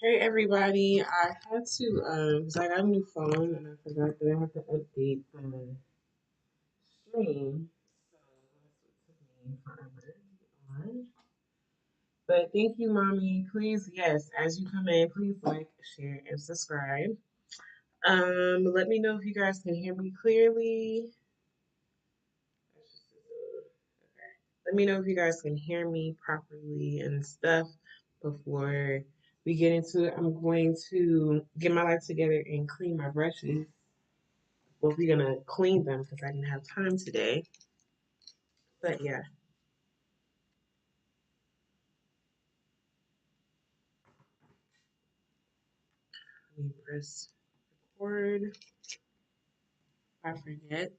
Hey everybody, I had to because I got a new phone and I forgot that I have to update the stream. So that's what took me forever to get on. But thank you, mommy. Please, yes, as you come in, please like, share, and subscribe. Let me know if you guys can hear me clearly. Let me know if you guys can hear me properly and stuff before we get into it. I'm going to get my life together and clean my brushes. Well, we're gonna clean them because I didn't have time today. But yeah, let me press record. I forget.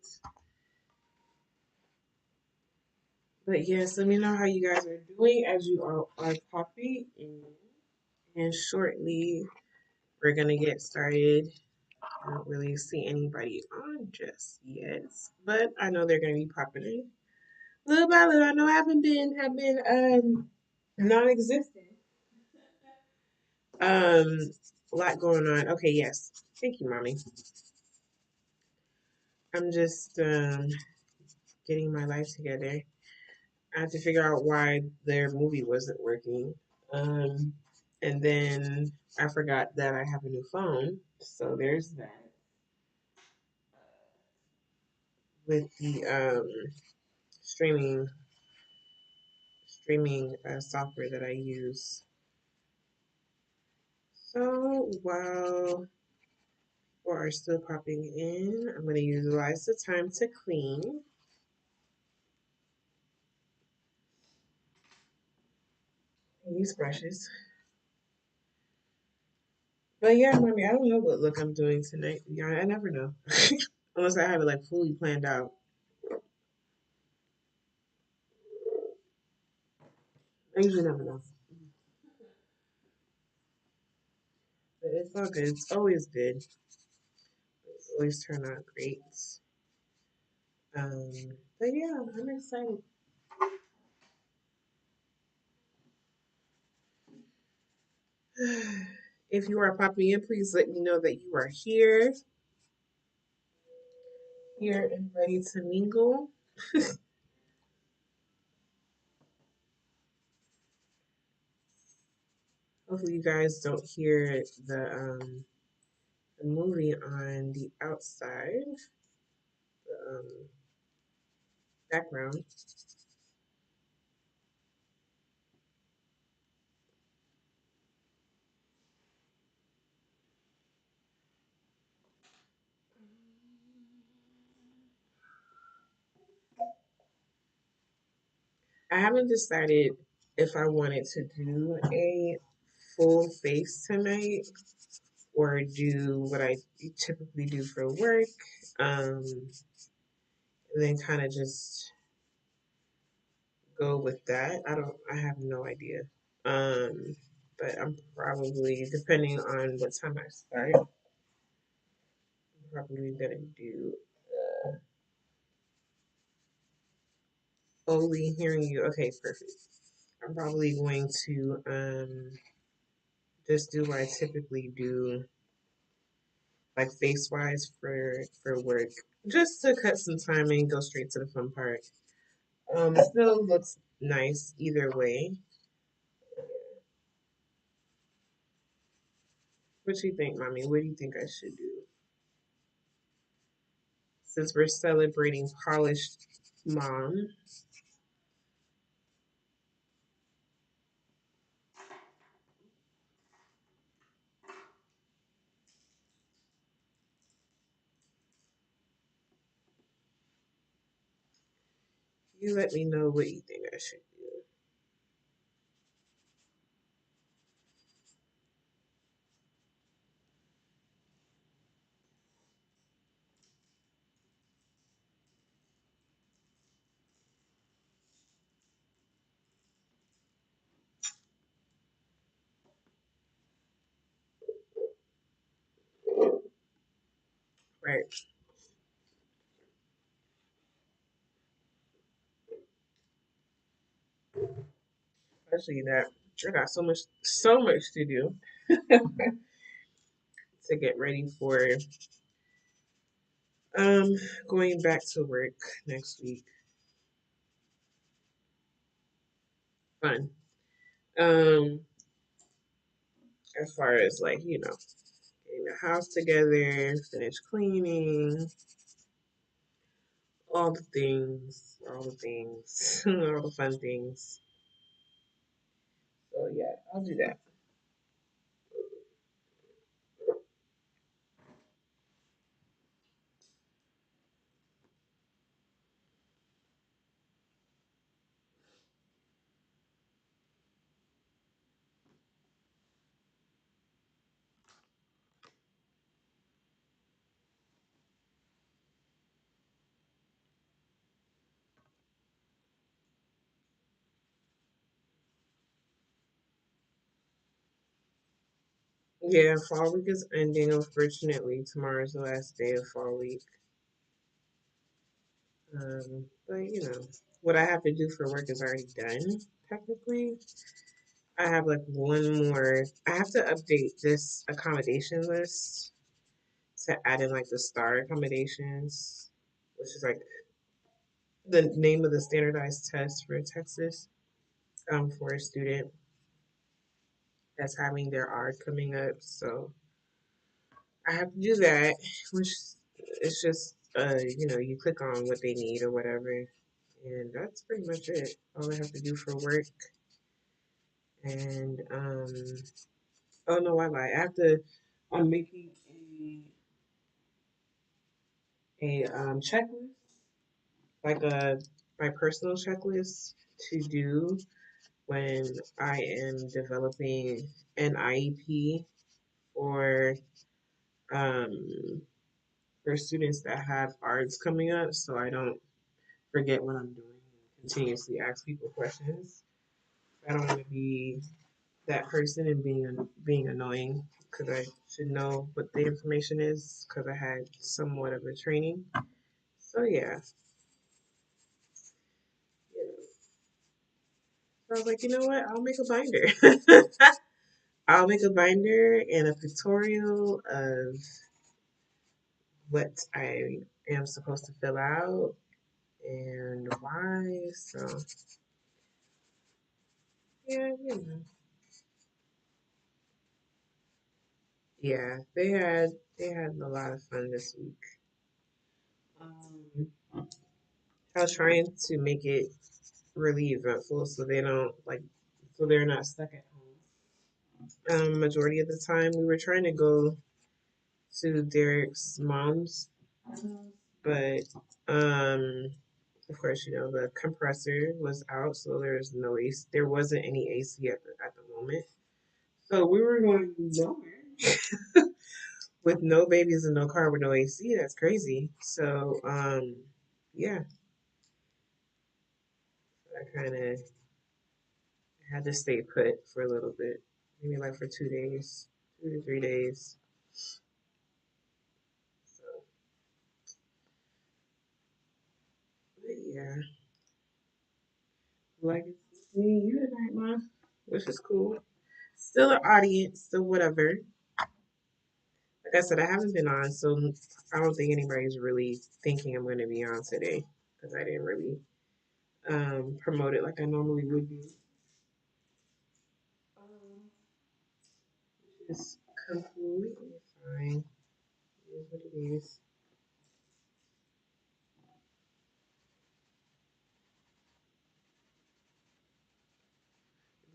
But yes, let me know how you guys are doing as you are popping in. And shortly, we're gonna get started. I don't really see anybody on just yet, but I know they're gonna be popping in little by little. I know I have been non-existent. Um, a lot going on. Okay, yes. Thank you, mommy. I'm just getting my life together. I had to figure out why their movie wasn't working. Um, and then I forgot that I have a new phone. So there's that with the streaming streaming software that I use. So while people are still popping in, I'm going to utilize the time to clean these brushes. But yeah, mommy, I don't know what look I'm doing tonight. Yeah, I never know. Unless I have it like fully planned out. I usually never know. But it's all good. It's always good. It's always turn out great. Um, but yeah, I'm excited. If you are popping in, please let me know that you are here and ready to mingle. Hopefully, you guys don't hear the movie on the outside background. I haven't decided if I wanted to do a full face tonight or do what I typically do for work, and then kind of just go with that. I have no idea. Um, but I'm probably, depending on what time I start, I'm probably gonna do only hearing you. Okay, perfect. I'm probably going to just do what I typically do, like face wise for work, just to cut some time and go straight to the fun part. It still looks nice either way. What you think, mommy? What do you think I should do? Since we're celebrating polished mom, you let me know what you think I should do. Right, especially that. I got so much to do to get ready for um going back to work next week. Fun. Um, as far as like, getting the house together, finish cleaning, all the things, all the fun things. So yeah, I'll do that. Yeah, fall week is ending. Unfortunately, tomorrow's the last day of fall week. But what I have to do for work is already done. Technically, I have like one more. I have to update this accommodation list to add in like the star accommodations, which is like the name of the standardized test for Texas, for a student that's having their art coming up. So I have to do that, which is just you click on what they need or whatever, and that's pretty much it. All I have to do for work. And oh no, I lie. I have to. I'm making a checklist, like my personal checklist to do when I am developing an IEP for um for students that have arts coming up, so I don't forget what I'm doing and continuously ask people questions. I don't want to be that person and being annoying because I should know what the information is because I had somewhat of a training. So yeah, so I was like, you know what? I'll make a binder. I'll make a binder and a pictorial of what I am supposed to fill out and why. So yeah, yeah, they had a lot of fun this week. Um, I was trying to make it really eventful so they don't like so they're not stuck at home. Majority of the time we were trying to go to Derek's mom's house, but um of course, the compressor was out, so there's no AC. There wasn't any AC at the moment. So we were going nowhere with no babies and no car with no AC. That's crazy. So, yeah, I kind of had to stay put for a little bit, maybe like for 2 days, 2 to 3 days. So, but yeah, like it's me and you tonight, ma, which is cool. Still an audience, still whatever. Like I said, I haven't been on, so I don't think anybody's really thinking I'm going to be on today because I didn't really promote it like I normally would do. Um, it's completely fine. It is what it is.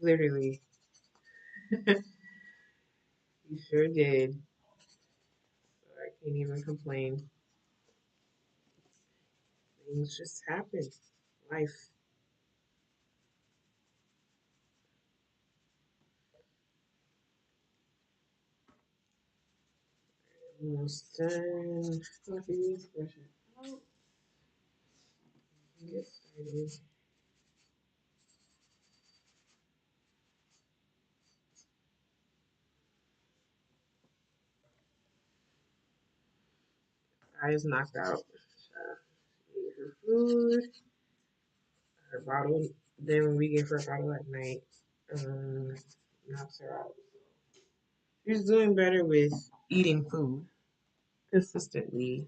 Literally, you sure did. So I can't even complain. Things just happen. Life. Almost done. Coffee needs brushing out. Get started. I is knocked out. Eat her food, her bottle. Then we give her a bottle at night. um, knocks her out. She's doing better with eating food consistently,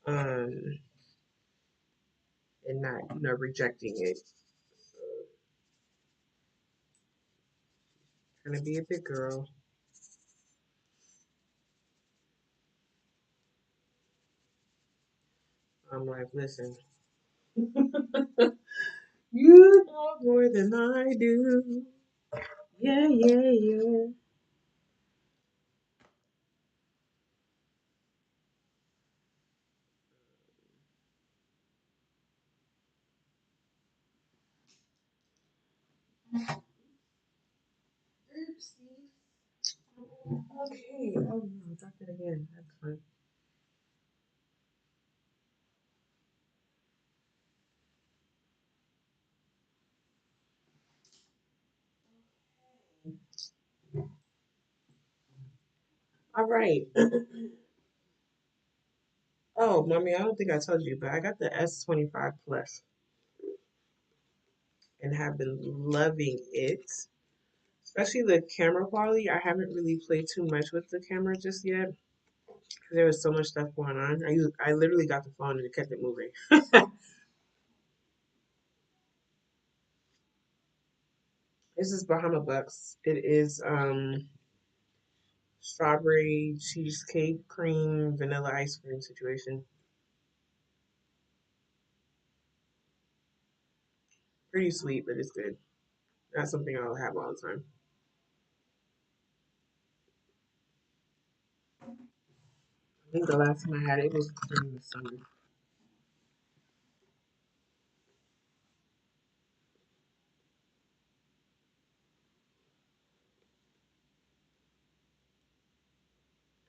um, and not, rejecting it. So, trying to be a big girl. I'm like, listen, you know more than I do. Yeah, yeah, yeah. Oopsie. Okay. Oh no, dropped it again. That's fine. All right. Oh, mommy, I don't think I told you, but I got the S25 Plus and have been loving it. Especially the camera quality. I haven't really played too much with the camera just yet because there was so much stuff going on. I literally got the phone and it kept it moving. This is Bahama Bucks. It is strawberry cheesecake cream vanilla ice cream situation. Pretty sweet, but it's good. That's something I'll have all the time. I think the last time I had it was during the summer.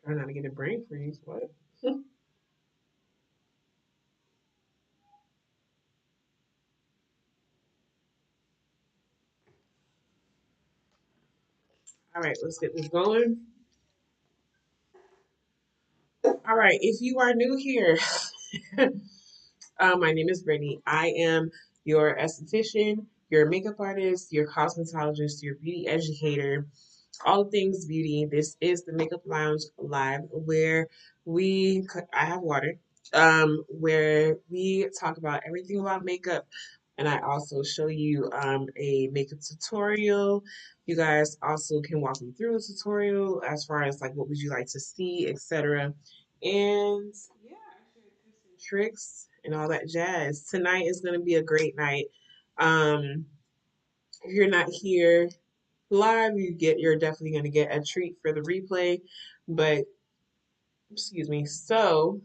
Trying not to get a brain freeze. What? All right, let's get this going. All right, if you are new here, my name is Brittany. I am your esthetician, your makeup artist, your cosmetologist, your beauty educator, all things beauty. This is the Makeup Lounge Live, where I have water, where we talk about everything about makeup, and I also show you a makeup tutorial. You guys also can walk me through a tutorial as far as like what would you like to see, etc. And yeah, I share tips and tricks and all that jazz. Tonight is going to be a great night. Um, if you're not here live, you're definitely going to get a treat for the replay. But excuse me. So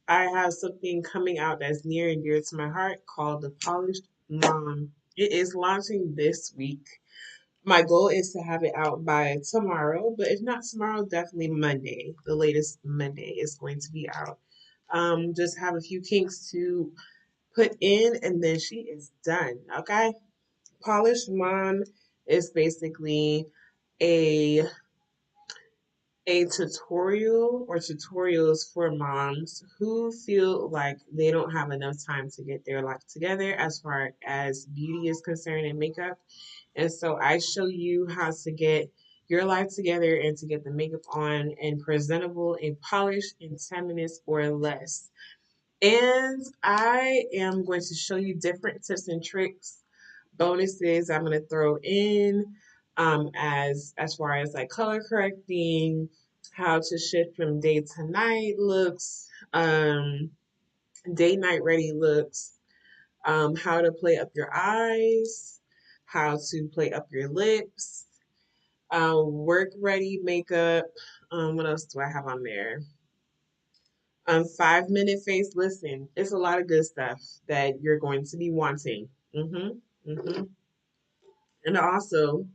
I have something coming out that's near and dear to my heart called the Polished Mom. It is launching this week. My goal is to have it out by tomorrow, but if not tomorrow, definitely Monday. The latest Monday is going to be out. Just have a few kinks to put in, and then she is done. Okay. Polished Mom is basically a tutorial or tutorials for moms who feel like they don't have enough time to get their life together as far as beauty is concerned and makeup. And so I show you how to get your life together and to get the makeup on and presentable and polished in 10 minutes or less. And I am going to show you different tips and tricks, bonuses I'm going to throw in, as far as like color correcting, how to shift from day to night looks, day night ready looks, how to play up your eyes, how to play up your lips, work ready makeup. What else do I have on there? 5 minute face. Listen, it's a lot of good stuff that you're going to be wanting. And also,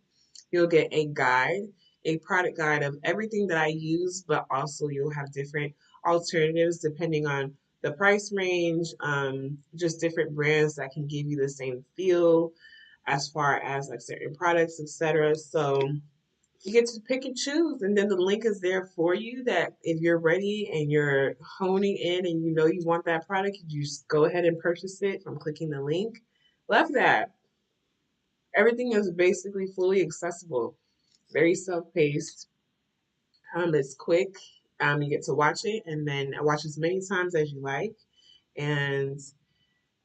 you'll get a guide, a product guide of everything that I use, but also you'll have different alternatives depending on the price range, just different brands that can give you the same feel as far as like certain products, etc. So you get to pick and choose, and then the link is there for you that if you're ready and you're honing in and you know you want that product, you just go ahead and purchase it from clicking the link. Love that. Everything is basically fully accessible, very self-paced. It's quick. You get to watch it and then watch as many times as you like, and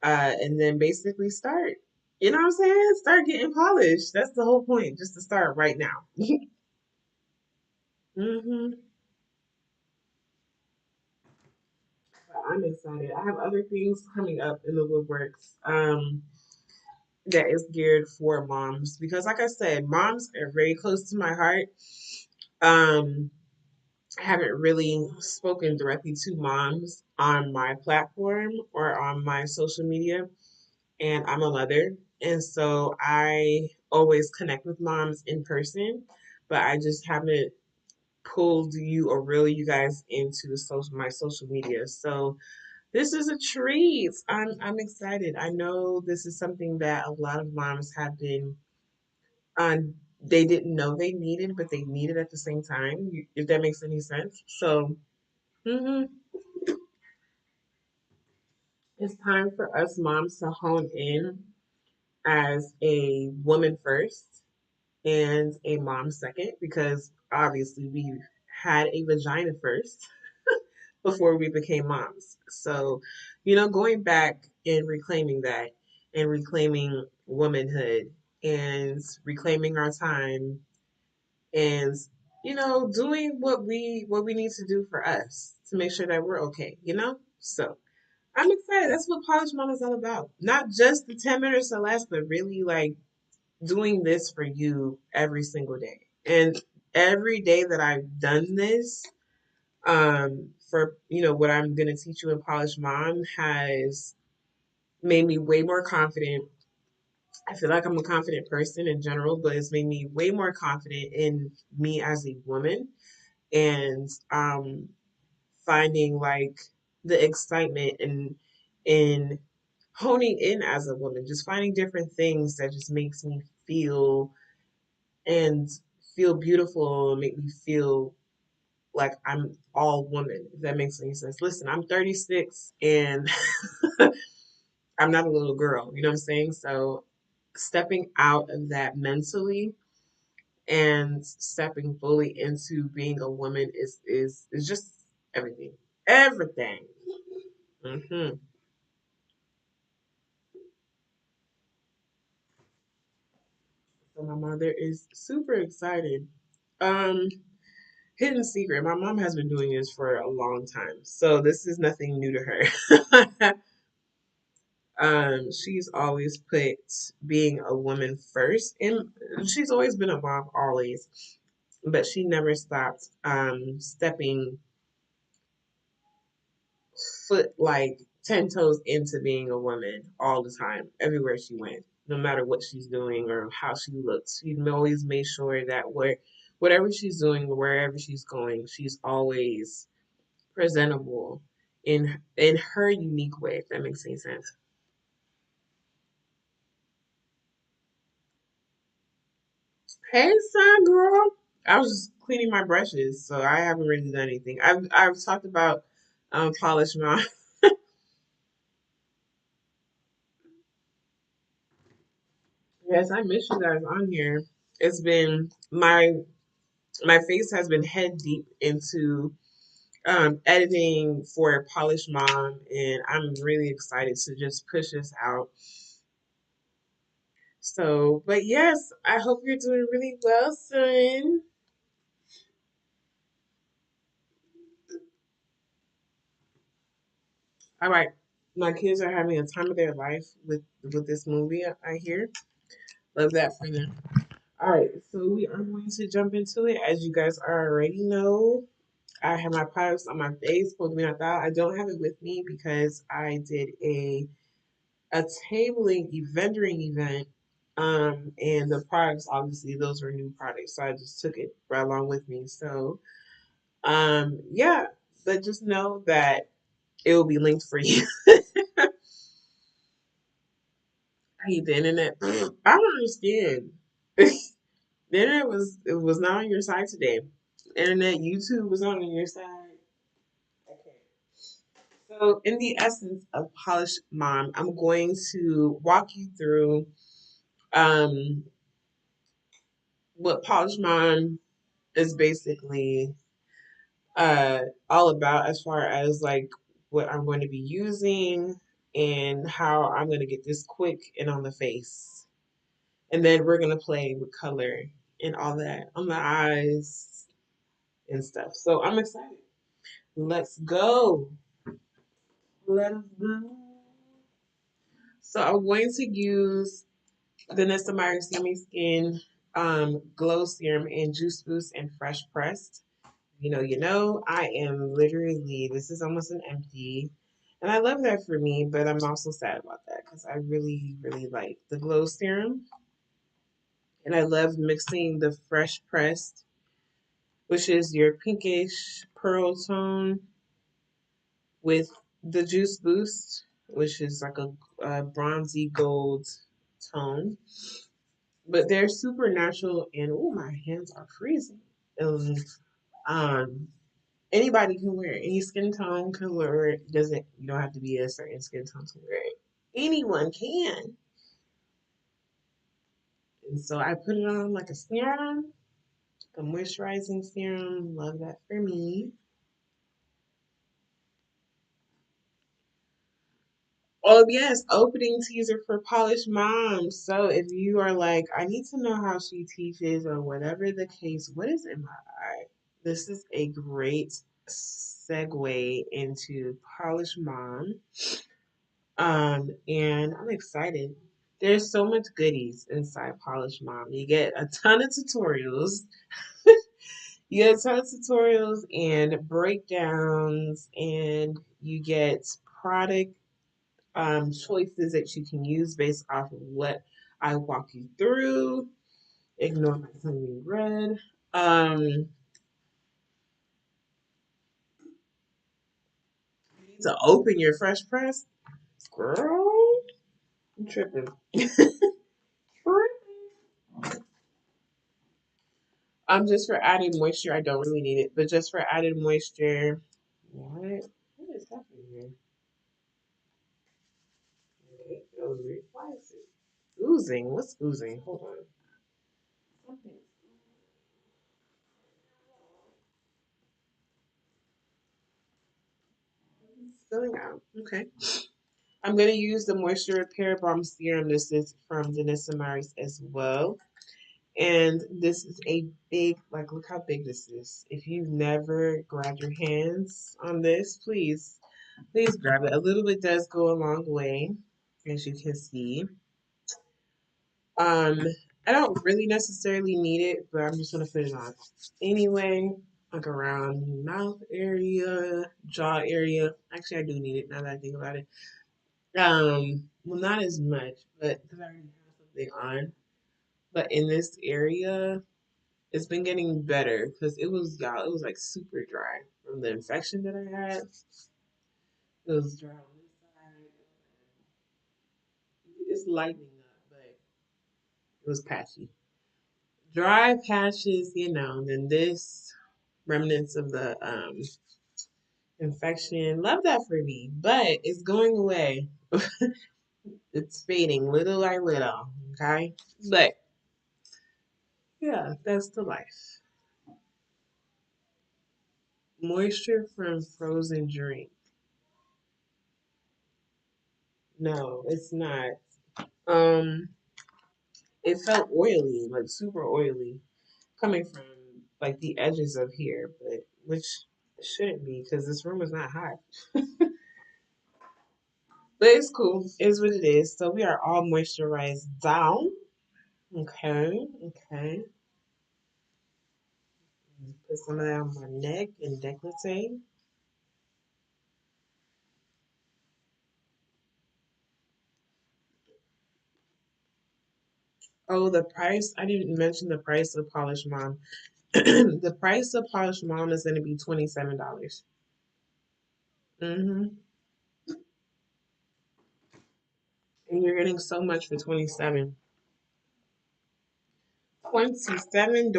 and then basically start. You know what I'm saying? Start getting polished. That's the whole point, just to start right now. hmm I'm excited. I have other things coming up in the woodworks. That is geared for moms because, like I said, moms are very close to my heart. Um, I haven't really spoken directly to moms on my platform or on my social media, and I'm a mother, and so I always connect with moms in person, but I just haven't pulled you or really you guys into the social my social media. So this is a treat. I'm excited. I know this is something that a lot of moms have been they didn't know they needed, but they needed at the same time. If that makes any sense. So mhm, it's time for us moms to hone in as a woman first and a mom second, because obviously we had a vagina first before we became moms. So, going back and reclaiming that and reclaiming womanhood and reclaiming our time and doing what we need to do for us to make sure that we're okay. So I'm excited. That's what Polish Mom is all about. Not just the 10 minutes or less, but really like doing this for you every single day. And every day that I've done this, for what I'm gonna teach you in Polish Mom has made me way more confident. I feel like I'm a confident person in general, but it's made me way more confident in me as a woman and finding like the excitement in honing in as a woman, just finding different things that just makes me feel and feel beautiful, make me feel like I'm all woman, if that makes any sense. Listen, I'm 36 and I'm not a little girl, you know what I'm saying? So stepping out of that mentally and stepping fully into being a woman is just everything. Everything. hmm So my mother is super excited. Um, Hidden secret, my mom has been doing this for a long time, so this is nothing new to her. She's always put being a woman first, and she's always been a mom, always, but she never stopped stepping foot like 10 toes into being a woman all the time, everywhere she went, no matter what she's doing or how she looks. She always made sure that whatever she's doing, wherever she's going, she's always presentable in her unique way, if that makes any sense. Hey, son, girl. I was just cleaning my brushes, so I haven't really done anything. I've talked about polish my. Yes, I miss you guys on here. It's been my face has been head deep into editing for Polish Mom, and I'm really excited to just push this out. So, but yes, I hope you're doing really well, son. All right, my kids are having a time of their life with this movie. I hear, love that for them. All right, so we are going to jump into it. As you guys already know, I have my products on my face, pulled me out. I don't have it with me because I did a tabling vendoring event. And the products, obviously, those were new products, so I just took it right along with me. So, yeah, but just know that it will be linked for you. I hate the internet. I don't understand. The internet was not on your side today. Internet, YouTube was not on your side. Okay. So, in the essence of Polish Mom, I'm going to walk you through Um, what Polish Mom is basically all about as far as like what I'm going to be using and how I'm going to get this quick and on the face. And then we're going to play with color and all that on the eyes and stuff. So I'm excited. Let's go. Let us go. So I'm going to use the Nessa Myers Yummy Skin Glow Serum and Juice Boost and Fresh Pressed. I am literally, this is almost an empty. And I love that for me, but I'm also sad about that because I really, really like the Glow Serum. And I love mixing the Fresh Pressed, which is your pinkish pearl tone, with the Juice Boost, which is like a bronzy gold tone. But they're super natural, and oh, my hands are freezing. And um, anybody can wear it. Any skin tone can wear it. Doesn't You don't have to be a certain skin tone to wear it. Anyone can. And so I put it on like a serum, a moisturizing serum. Love that for me. Oh yes, opening teaser for Polished Mom. So if you are like, I need to know how she teaches or whatever the case, what is in my eye? This is a great segue into Polished Mom. And I'm excited. There's so much goodies inside Polished Mom. You get a ton of tutorials. You get a ton of tutorials and breakdowns, and you get product choices that you can use based off of what I walk you through. Ignore my tongue being red. You need to open your fresh press, girl. I'm tripping. Just for added moisture. I don't really need it, but just for added moisture. What is happening here? Okay, why is it oozing? What's oozing? Hold on. Something's spilling out. Okay. I'm going to use the Moisture Repair Balm Serum. This is from Danessa Myers as well. And this is a big, like, look how big this is. If you've never grabbed your hands on this, please grab it. A little bit does go a long way, as you can see. Um, I don't really necessarily need it, but I'm just gonna put it on anyway, like around mouth area, jaw area. Actually, I do need it now that I think about it. Well, not as much, but because I already have something on. But in this area, it's been getting better because it was like super dry from the infection that I had. It was dry on this side. It's lightening up, but it was patchy. Dry patches, then this remnants of the infection. Love that for me, but it's going away. It's fading little by little, okay? But yeah, that's the life. Moisture from frozen drink. No, it's not. Um, it felt oily, like super oily, coming from like the edges of here, but which shouldn't be because this room is not hot. But it's cool. It's what it is. So we are all moisturized down. Okay, okay. Put some of that on my neck and décolleté. Oh, the price. I didn't mention the price of Polish Mom. The price of Polish Mom is going to be $27. Mm-hmm. And you're getting so much for 27. $27.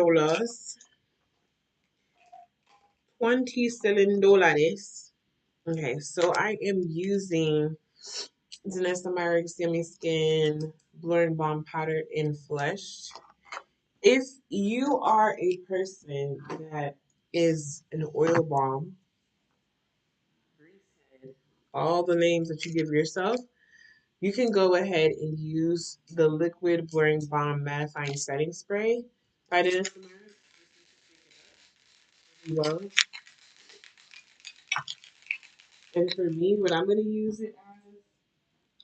$27. Okay, so I am using Danessa Myricks Yummy Skin Blurring Balm Powder in Flesh. If you are a person that is an oil balm, all the names that you give yourself, you can go ahead and use the Liquid Blurring Balm Mattifying Setting Spray by Dennis well. And for me, what I'm going to use it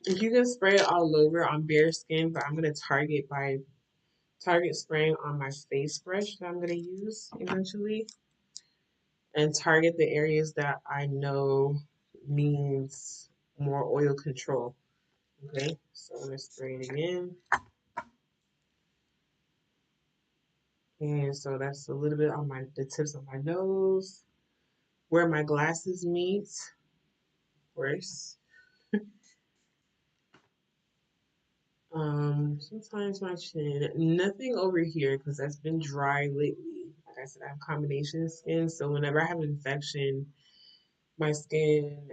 as, you can spray it all over on bare skin, but I'm going to target spraying on my face brush that I'm going to use eventually and target the areas that I know needs more oil control. Okay, so I'm going to spray it again. And so that's a little bit on the tips of my nose, where my glasses meet, of course. Sometimes my chin, nothing over here because that's been dry lately. Like I said, I have combination skin, so whenever I have an infection, my skin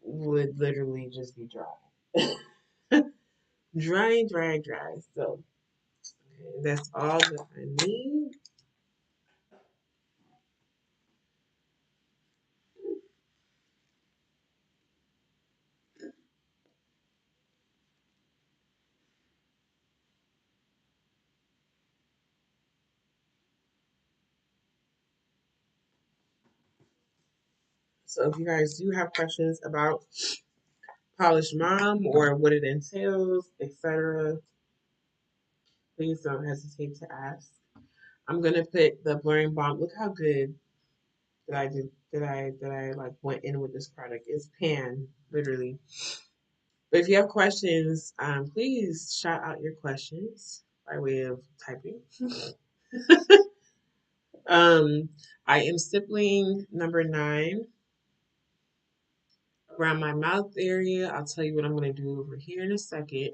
would literally just be dry. Dry, dry, dry. So okay, that's all that I need. So if you guys do have questions about Polished Mom or what it entails, etc., please don't hesitate to ask. I'm gonna put the blurring balm. Look how good that I did that I like went in with this product. It's pan, literally. But if you have questions, please shout out your questions by way of typing. um, I am stippling number 9 around my mouth area. I'll tell you what I'm gonna do over here in a second.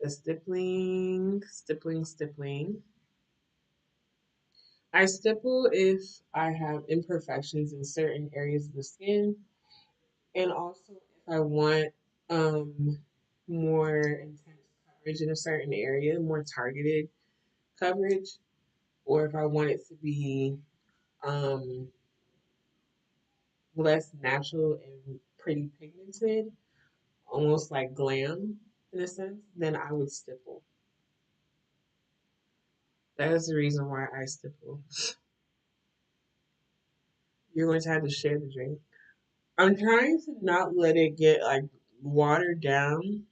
The stippling, stippling, stippling. I stipple if I have imperfections in certain areas of the skin, and also if I want more intense coverage in a certain area, more targeted coverage, or if I want it to be um, less natural and pretty pigmented, almost like glam in a sense, then I would stipple. That is the reason why I stipple. You're going to have to share the drink. I'm trying to not let it get like watered down.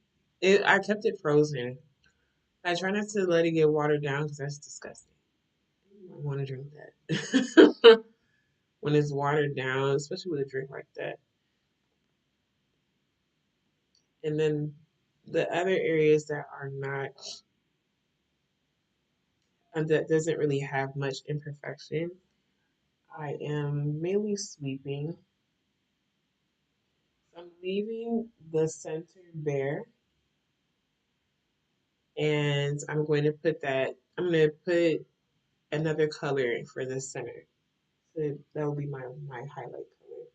I kept it frozen. I try not to let it get watered down because that's disgusting. I want to drink that when it's watered down, especially with a drink like that. And then the other areas that are not, and that doesn't really have much imperfection, I am mainly sweeping. I'm leaving the center bare, and I'm going to put another color for the center. So that will be my highlight color.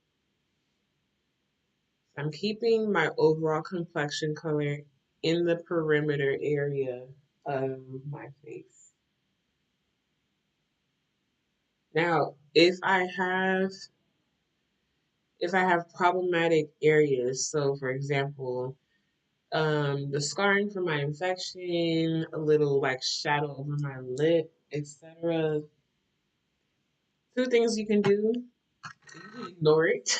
I'm keeping my overall complexion color in the perimeter area of my face. Now, if I have problematic areas, so for example, the scarring from my infection, a little like shadow over my lip, etc. Two things you can do. You can ignore it.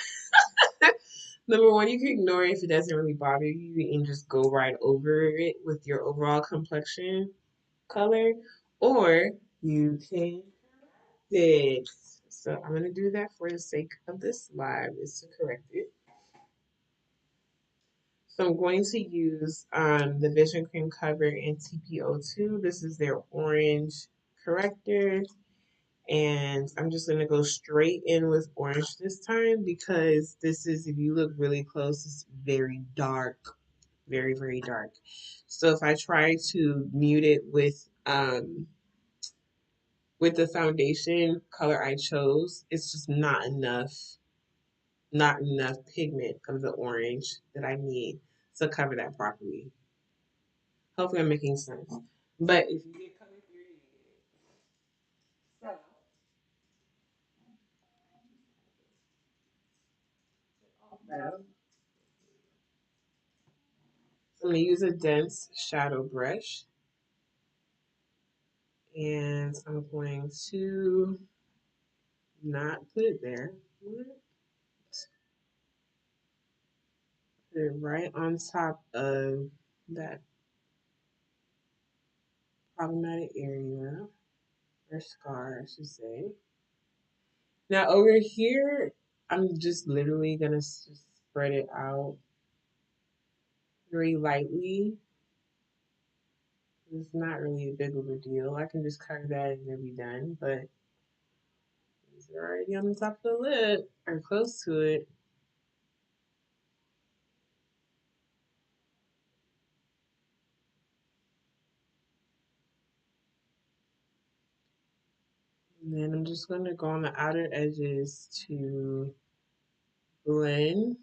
Number one, you can ignore it if it doesn't really bother you and just go right over it with your overall complexion color, or you can correct it. So I'm gonna do that for the sake of this live is to correct it. So I'm going to use the Vision Cream Cover in TPO2. This is their orange corrector. And I'm just going to go straight in with orange this time because this is, if you look really close, it's very dark. Very, very dark. So if I try to mute it with the foundation color I chose, it's just not enough pigment of the orange that I need. to cover that properly. Hopefully I'm making sense. But if you get color theory, so I'm gonna use a dense shadow brush and I'm going to not put it there. Put it right on top of that problematic area or scar, I should say. Now over here, I'm just literally gonna just spread it out very lightly. It's not really a big of a deal. I can just cover that and it'll be done, but it's already on the top of the lid or close to it. And then I'm just gonna go on the outer edges to blend.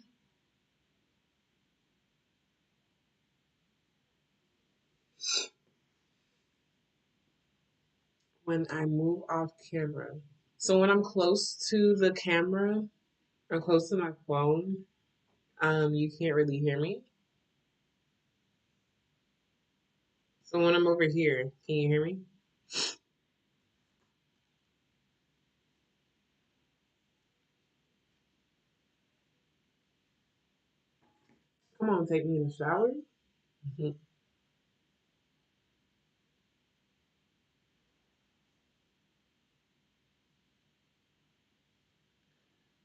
When I move off camera. So when I'm close to the camera or close to my phone, you can't really hear me. So when I'm over here, can you hear me? Come on, take me in the shower. Mhm.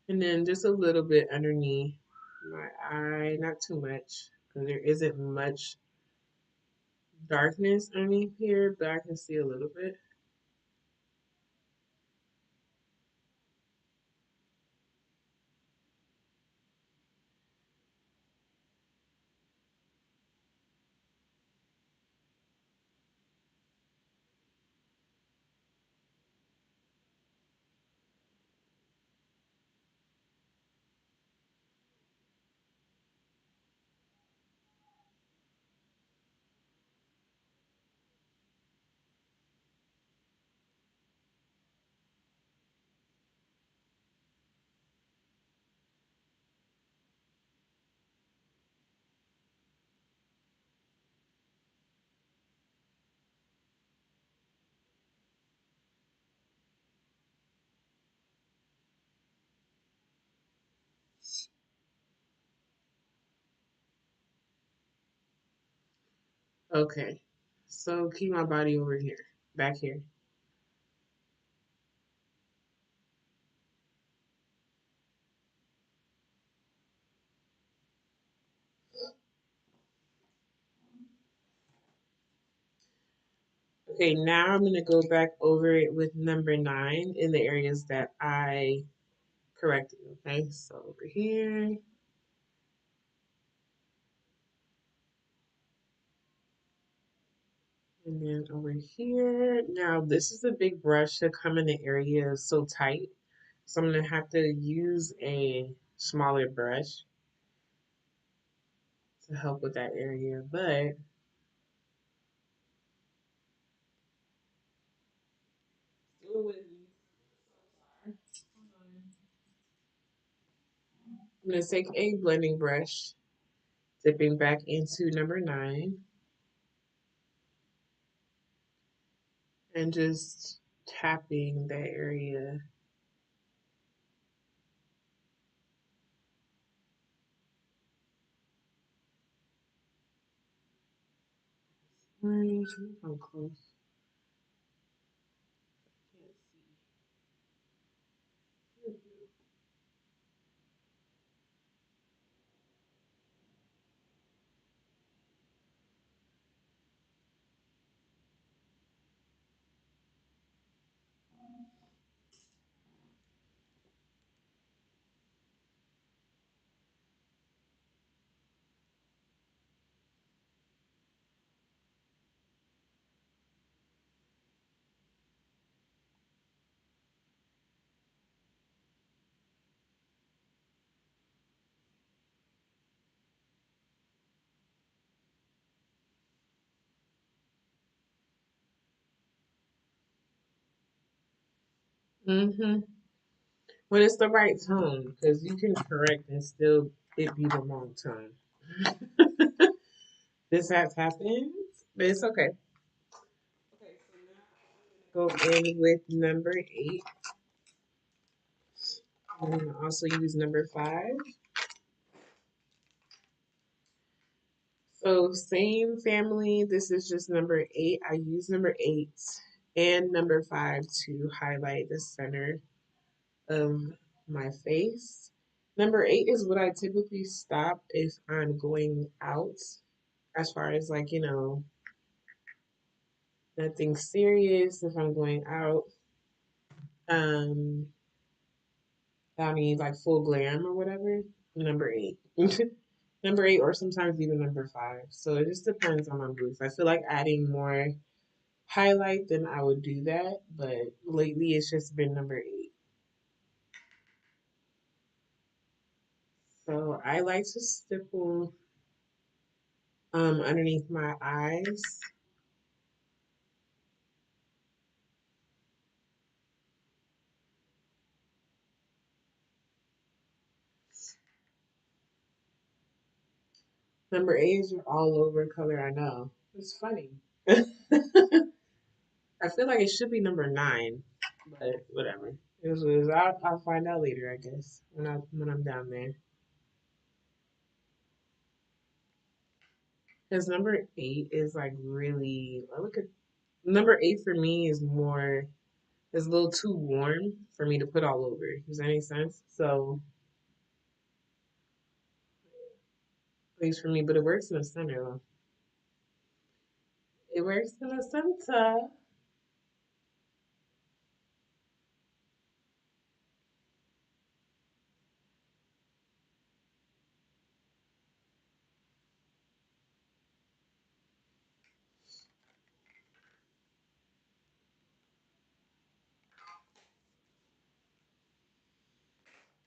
And then just a little bit underneath my eye, not too much, because there isn't much darkness underneath here, but I can see a little bit. Okay, so keep my body over here, back here. Okay, now I'm gonna go back over it with number 9 in the areas that I corrected. Okay, so over here, and then over here. Now this is a big brush to come in the area so tight. So I'm gonna have to use a smaller brush to help with that area. But still with me. I'm gonna take a blending brush, dipping back into number 9, and just tapping that area. Right, I'm close. Can't see. Mm-hmm. When it's the right tone, because you can correct and still it be the wrong tone. This has happened, but it's okay. Okay, so now go in with number 8. I'm gonna also use number 5. So same family. This is just number 8. I use number 8 and number 5 to highlight the center of my face. Number 8 is what I typically stop if I'm going out, as far as like, nothing serious. If I'm going out, um, I need like full glam or whatever. Number 8. Number 8, or sometimes even number 5. So it just depends on my mood. If I feel like adding more highlight, then I would do that. But lately, it's just been number 8. So I like to stipple underneath my eyes. Number 8 is your all over color. I know it's funny. I feel like it should be number 9, but whatever. It was, I'll find out later, I guess, when I'm down there. Because number 8 is like really. I look at number 8 for me is more. It's a little too warm for me to put all over. Does that make sense? So at least for me, but it works in the center though. It works in the center.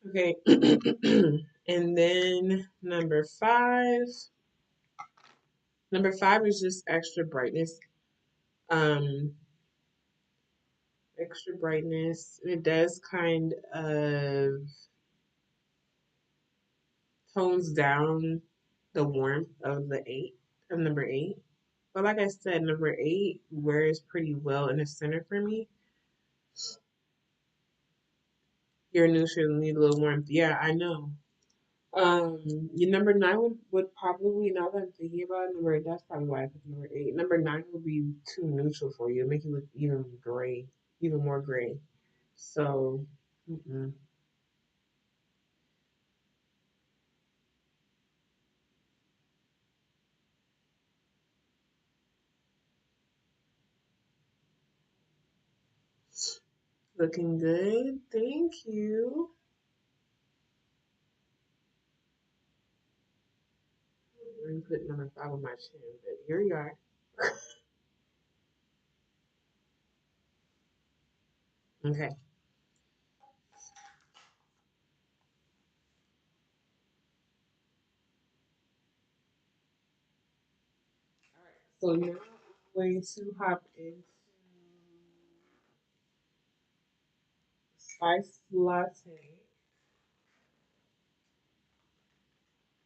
Okay. And then number 5. Number 5 is just extra brightness. Um, Extra brightness. It does kind of tones down the warmth of the 8, of number 8. But like I said, number 8 wears pretty well in the center for me. Your neutral need a little warmth. Yeah, I know. Your number 9 would probably, now that I'm thinking about it, that's probably why I put number 8. Number 9 would be too neutral for you, make you look even gray, even more gray. So, mm-mm. Looking good. Thank you. Let me put number 5 on my chin, but here you are. Okay. All right. So now I'm going to hop into spice latte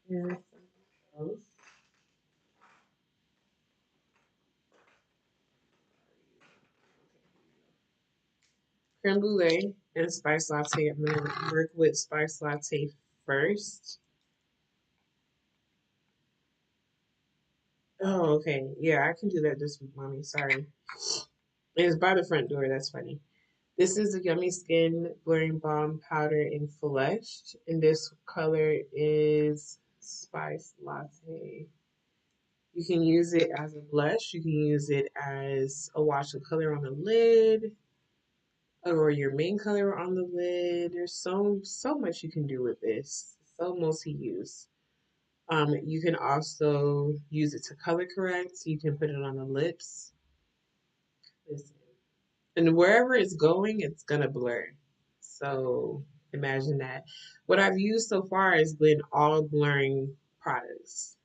and something else. Creme brulee and spice latte. I'm gonna work with spice latte first. Oh, okay. Yeah, I can do that this week, mommy. Sorry. It's by the front door. That's funny. This is the Yummy Skin Blurring Balm Powder in Flesh, and this color is Spice Latte. You can use it as a blush. You can use it as a wash of color on the lid, or your main color on the lid. There's so much you can do with this. So multi-use. You can also use it to color correct. You can put it on the lips. Listen. And wherever it's going, it's gonna blur. So imagine that. What I've used so far has been all blurring products.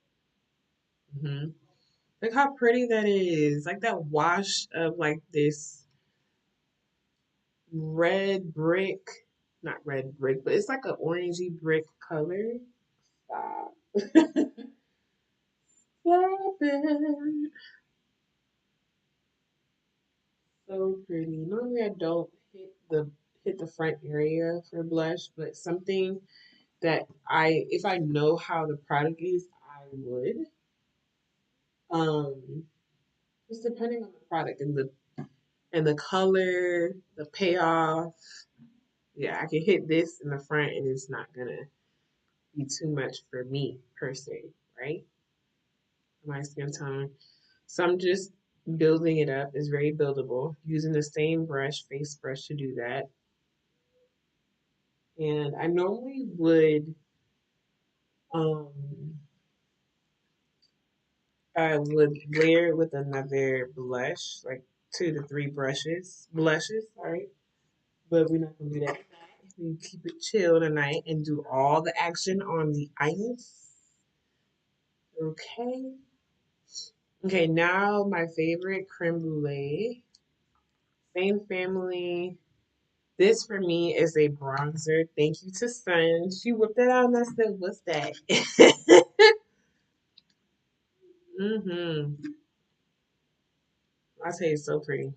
hmm Look how pretty that is. Like that wash of like this red brick, not red brick, but it's like an orangey brick color. Stop. Stop it. So pretty. Normally I don't hit the front area for blush, but something that if I know how the product is, I would. Um, just depending on the product and the color, the payoff. Yeah, I can hit this in the front and it's not gonna be too much for me per se, right? My skin tone. So I'm just building it up. It's very buildable. Using the same brush, face brush to do that. And I normally would um I would layer it with another blush, like 2 to 3 blushes, sorry. But we're not gonna do that. We keep it chill tonight and do all the action on the ice. Okay. Okay, now my favorite creme brulee. Same family. This for me is a bronzer. Thank you to Sun. She whipped it out and I said, "What's that?" Mm-hmm. I tell you, it's so pretty.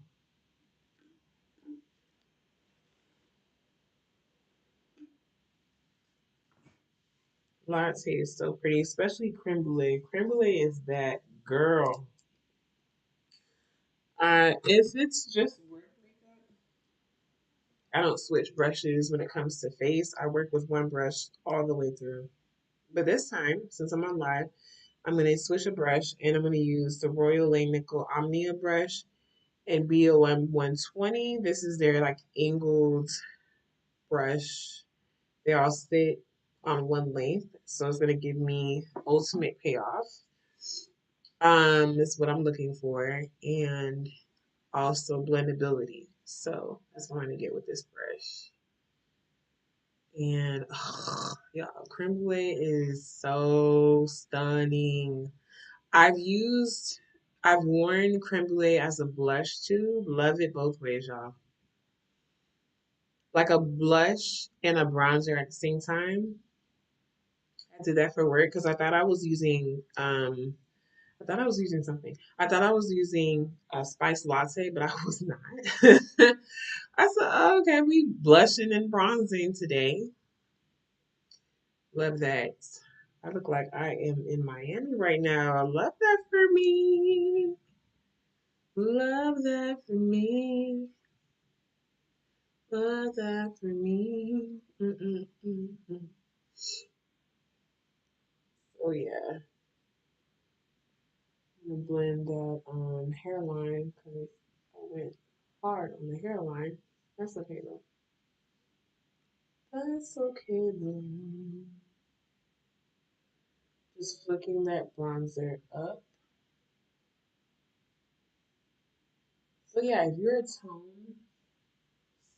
Latte is so pretty, especially creme brulee. Creme brulee is that girl. If it's just work makeup, I don't switch brushes when it comes to face. I work with one brush all the way through. But this time, since I'm on live, I'm going to switch a brush and I'm going to use the Royal Langnickel Omnia brush and BOM 120. This is their like angled brush. They all sit on one length, so it's going to give me ultimate payoff. Is what I'm looking for, and also blendability. So that's what I'm going to get with this brush. And y'all, creme brulee is so stunning. I've used, I've worn creme brulee as a blush too. Love it both ways, y'all. Like a blush and a bronzer at the same time. I did that for work because I thought I was using something. I thought I was using a spice latte, but I was not. I said, oh, okay, we blushing and bronzing today. Love that. I look like I am in Miami right now. I love that for me. Love that for me. Love that for me. Mm-mm-mm-mm. Oh yeah. I'm gonna blend that hairline because I went hard on the hairline. That's okay though. That's okay though. Just flicking that bronzer up. So yeah, if you're a tone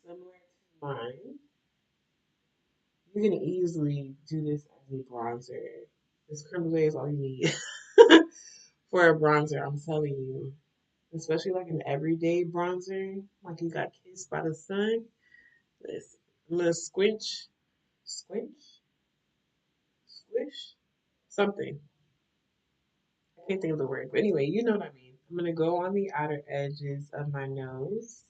similar to mine, you can easily do this as a bronzer. This creme brulee is all you need for a bronzer. I'm telling you, especially like an everyday bronzer, like you got kissed by the sun. Listen, I'm gonna squish, something. I can't think of the word, but anyway, you know what I mean. I'm gonna go on the outer edges of my nose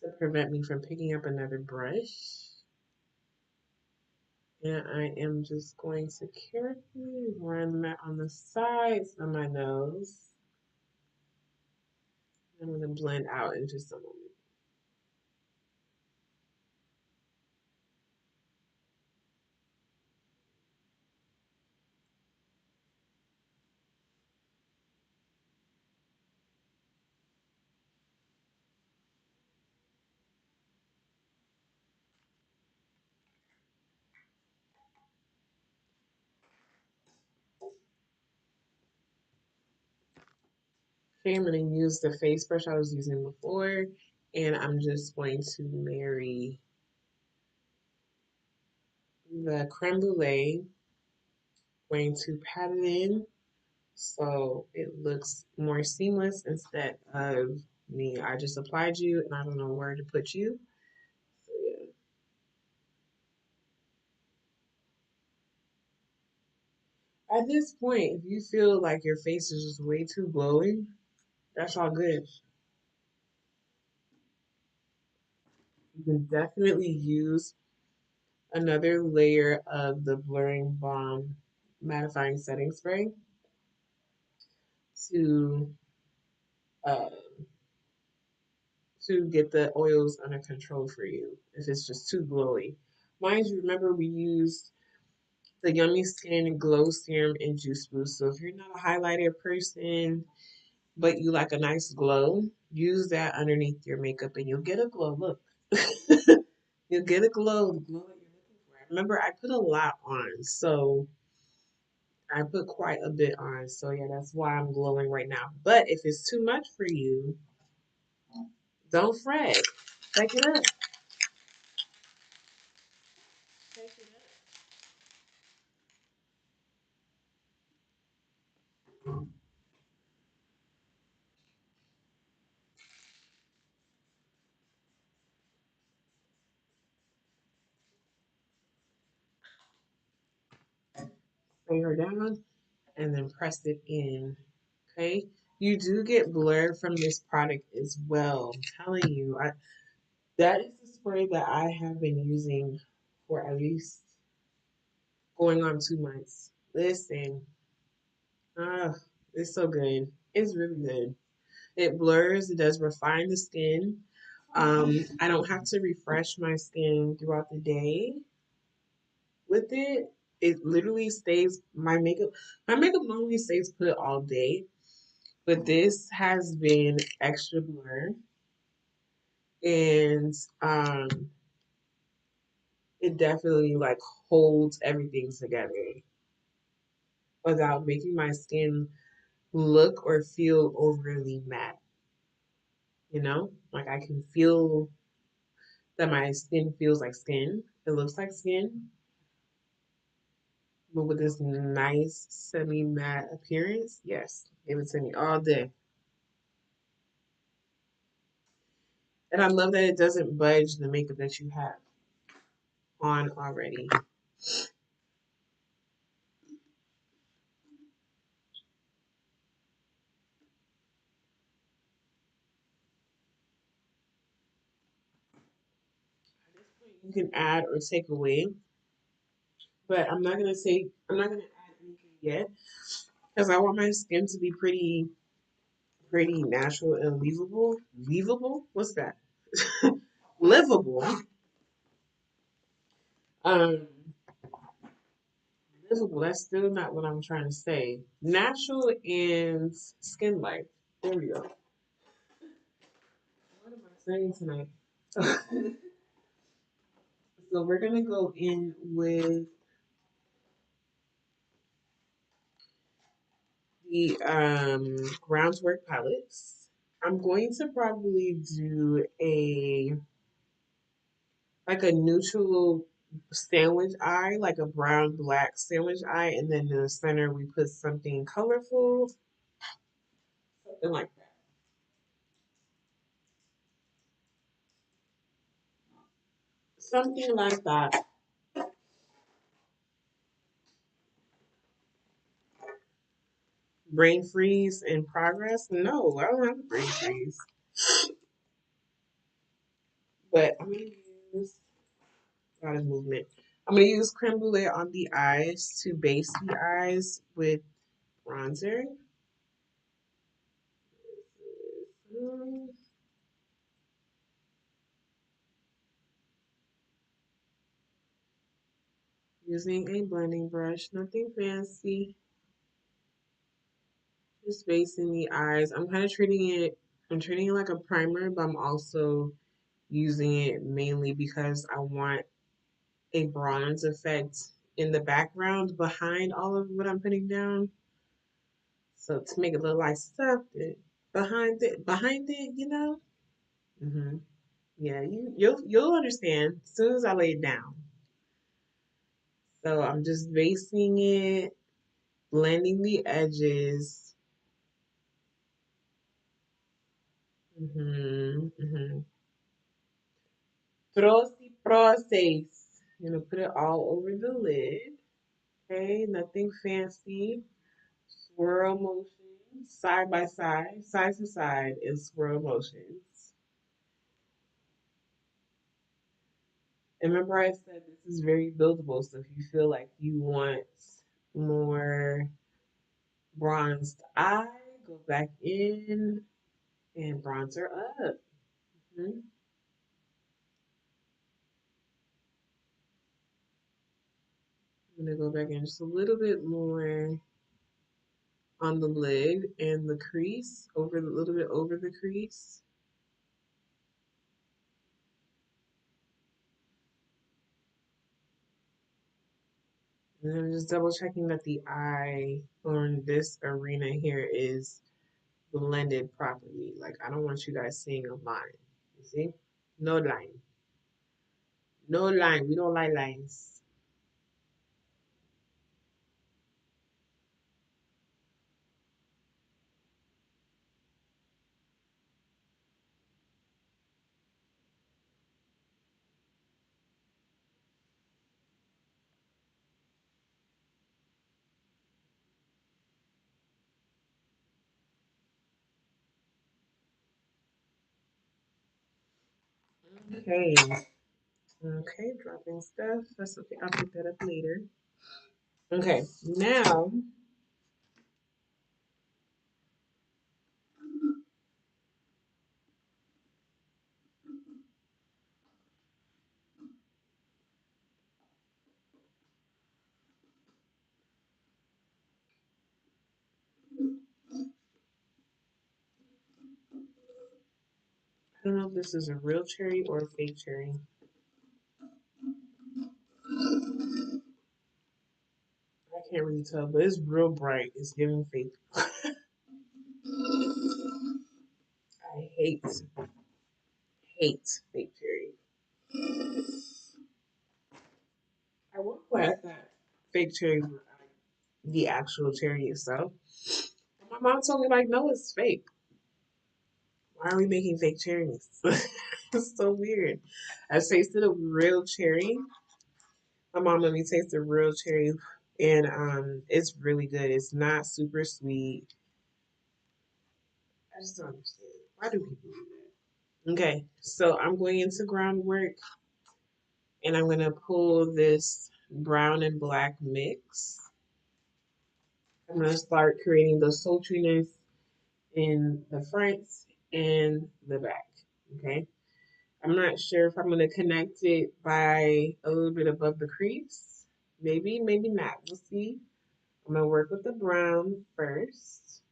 to prevent me from picking up another brush. And I am just going to carefully run that on the sides of my nose. I'm going to blend out in just a moment. Okay, I'm going to use the face brush I was using before, and I'm just going to marry the creme brulee, going to pat it in So it looks more seamless instead of me. I just applied you and I don't know where to put you. So yeah. At this point, if you feel like your face is just way too glowing, that's all good. You can definitely use another layer of the Blurring Balm mattifying setting spray to uh, get the oils under control for you if it's just too glowy. Mind you, remember we used the Yummy Skin Glow Serum and Juice Boost. So if you're not a highlighter person, but you like a nice glow, use that underneath your makeup and you'll get a glow. Look, you'll get a glow, the glow that you're looking for. Remember, I put a lot on, so I put quite a bit on. So yeah, that's why I'm glowing right now. But if it's too much for you, don't fret. Take it up. Take it up. Lay her down and then press it in. Okay. You do get blur from this product as well. I'm telling you, that is the spray that I have been using for at least going on 2 months. Listen, ah, it's so good. It's really good. It blurs, it does refine the skin. I don't have to refresh my skin throughout the day with it. It literally stays my makeup normally stays put all day, but this has been extra blur and it definitely like holds everything together without making my skin look or feel overly matte. You know, like I can feel that my skin feels like skin. It looks like skin, but with this nice semi matte appearance. Yes, give it to me all day. And I love that it doesn't budge the makeup that you have on already. At this point, you can add or take away, but I'm not gonna add anything yet because I want my skin to be pretty natural and leavable. Leavable? What's that? Livable. Um, livable. That's still not what I'm trying to say. Natural and skin light. There we go. What am I saying tonight? So we're gonna go in with the groundwork palettes. I'm going to probably do a like a neutral sandwich eye, like a brown black sandwich eye, and then in the center we put something colorful, something like that. Something like that. Brain freeze in progress? No, I don't have a brain freeze. But I'm gonna use a lot of movement. I'm gonna use creme brulee on the eyes to base the eyes with bronzer. Mm, using a blending brush, nothing fancy. Just basing the eyes. I'm treating it like a primer, but I'm also using it mainly because I want a bronze effect in the background behind all of what I'm putting down. So to make it look like something behind it, you know. Yeah, you'll understand as soon as I lay it down. So I'm just basing it, blending the edges. Process. I'm gonna put it all over the lid. Okay, nothing fancy. Swirl motions, side by side to side, and swirl motions. And remember, I said this is very buildable. So if you feel like you want more bronzed eye, go back in and bronzer up. Mhm. I'm gonna go back in just a little bit more on the lid and the crease, over a little bit over the crease. And I'm just double checking that the eye on this arena here is blended properly. Like I don't want you guys seeing a line. You see? No line. No line. We don't like lines. Okay. Okay, dropping stuff. That's okay. I'll pick that up later. Okay, now I don't know if this is a real cherry or a fake cherry. I can't really tell, but it's real bright. It's giving fake. I hate fake cherry. I wonder why I thought fake cherries were the actual cherry itself. My mom told me like, no, it's fake. Why are we making fake cherries? It's so weird. I tasted a real cherry. My mom let me taste a real cherry, and it's really good. It's not super sweet. I just don't understand. Why do people do that? Okay, so I'm going into groundwork, and I'm gonna pull this brown and black mix. I'm gonna start creating the sultriness in the front and the back. Okay. I'm not sure if I'm going to connect it by a little bit above the crease. Maybe, maybe not. We'll see. I'm going to work with the brown first.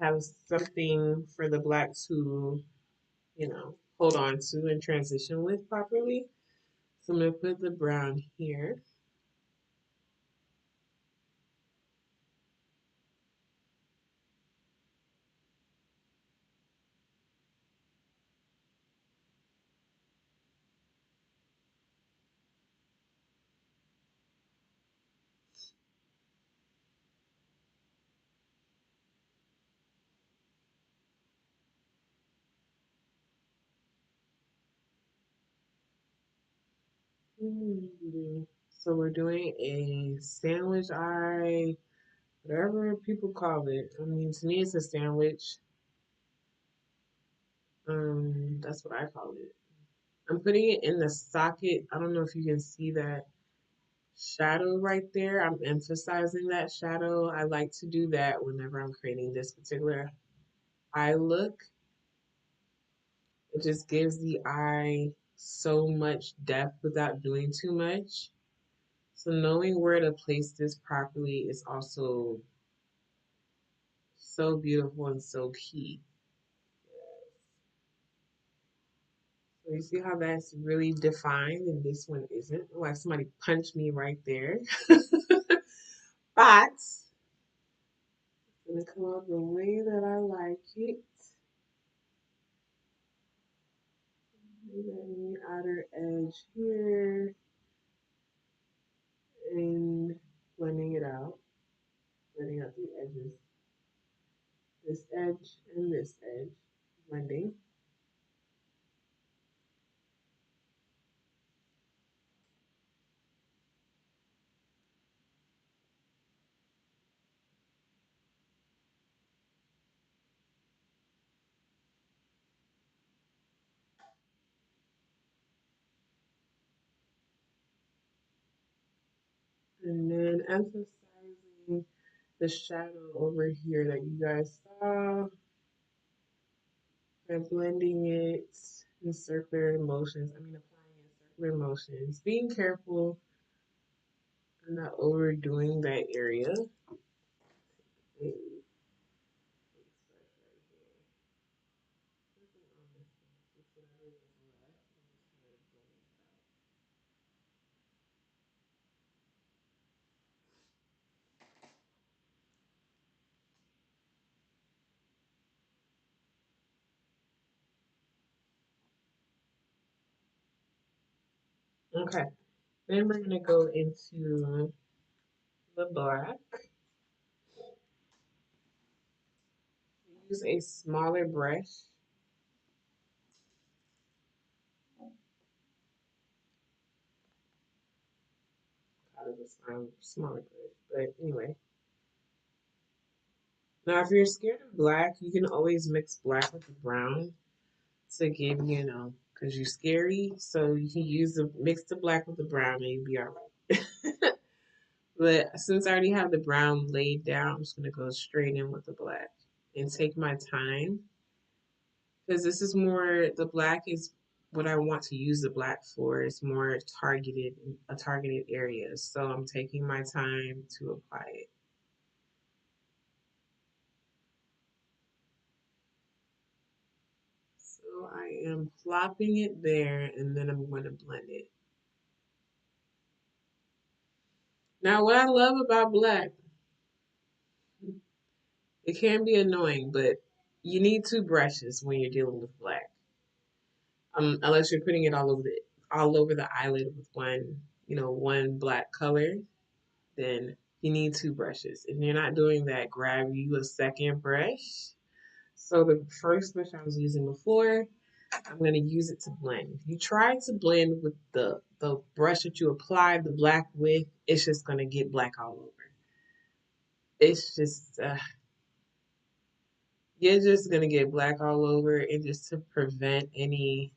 Have something for the black to, hold on to and transition with properly. So I'm going to put the brown here. So we're doing a sandwich eye, whatever people call it. I mean, to me, it's a sandwich. That's what I call it. I'm putting it in the socket. I don't know if you can see that shadow right there. I'm emphasizing that shadow. I like to do that whenever I'm creating this particular eye look. It just gives the eye so much depth without doing too much. So knowing where to place this properly is also so beautiful and so key. So you see how that's really defined and this one isn't? Like somebody punched me right there. But it's gonna come out the way that I like it. Maybe on the outer edge here. And blending it out, blending out the edges, this edge and this edge, blending. And then emphasizing the shadow over here that you guys saw and blending it in circular motions. I mean, applying in circular motions. Being careful and not overdoing that area. Maybe okay, then we're gonna go into the black. Use a smaller brush. Out of this smaller brush, but anyway. Now, if you're scared of black, you can always mix black with the brown to give because you're scary. So you can mix the black with the brown and you'll be all right. But since I already have the brown laid down, I'm just gonna go straight in with the black and take my time because this is more the black is what I want to use the black for. It's more targeted, a targeted area. So I'm taking my time to apply it. So I am plopping it there and then I'm going to blend it. Now, what I love about black, it can be annoying, but you need two brushes when you're dealing with black. Unless you're putting it all over the eyelid with one black color, then you need two brushes. If you're not doing that, grab you a second brush. So the first brush I was using before, I'm going to use it to blend. If you try to blend with the brush that you applied the black with, it's just going to get black all over. It's just, you're just going to get black all over. And just to prevent any,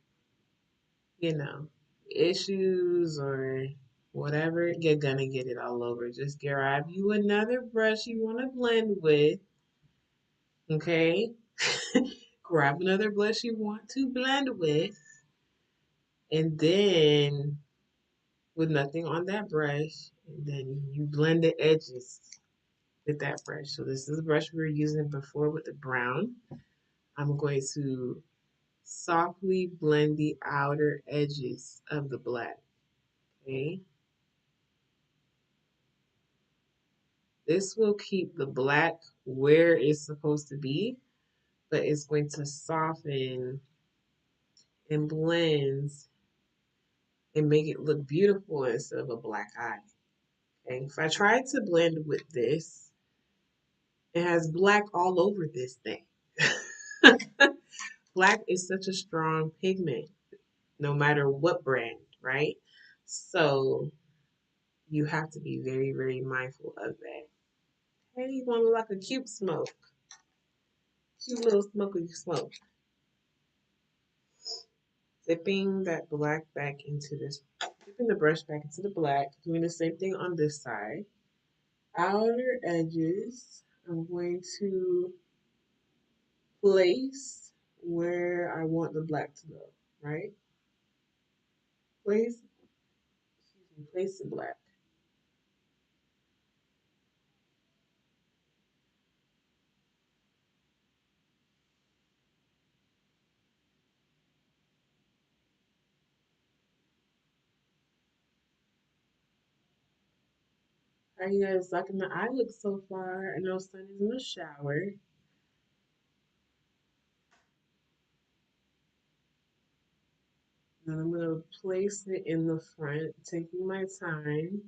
you know, issues or whatever, you're going to get it all over. Just grab you another brush you want to blend with, okay? Grab another brush you want to blend with, and then with nothing on that brush, and then you blend the edges with that brush. So this is the brush we were using before with the brown. I'm going to softly blend the outer edges of the black. Okay. This will keep the black where it's supposed to be, but it's going to soften and blend and make it look beautiful instead of a black eye. Okay. If I try to blend with this, it has black all over this thing. Black is such a strong pigment, no matter what brand, right? So you have to be very, very mindful of that. Hey, you want to look like a cute smoke? Cute little smoker you smoke. Dipping that black back into this, dipping the brush back into the black, doing the same thing on this side. Outer edges, I'm going to place where I want the black to go, right? Place, excuse me, place the black. How you guys liking the eye look so far? I know Sun is in the shower. And I'm gonna place it in the front, taking my time.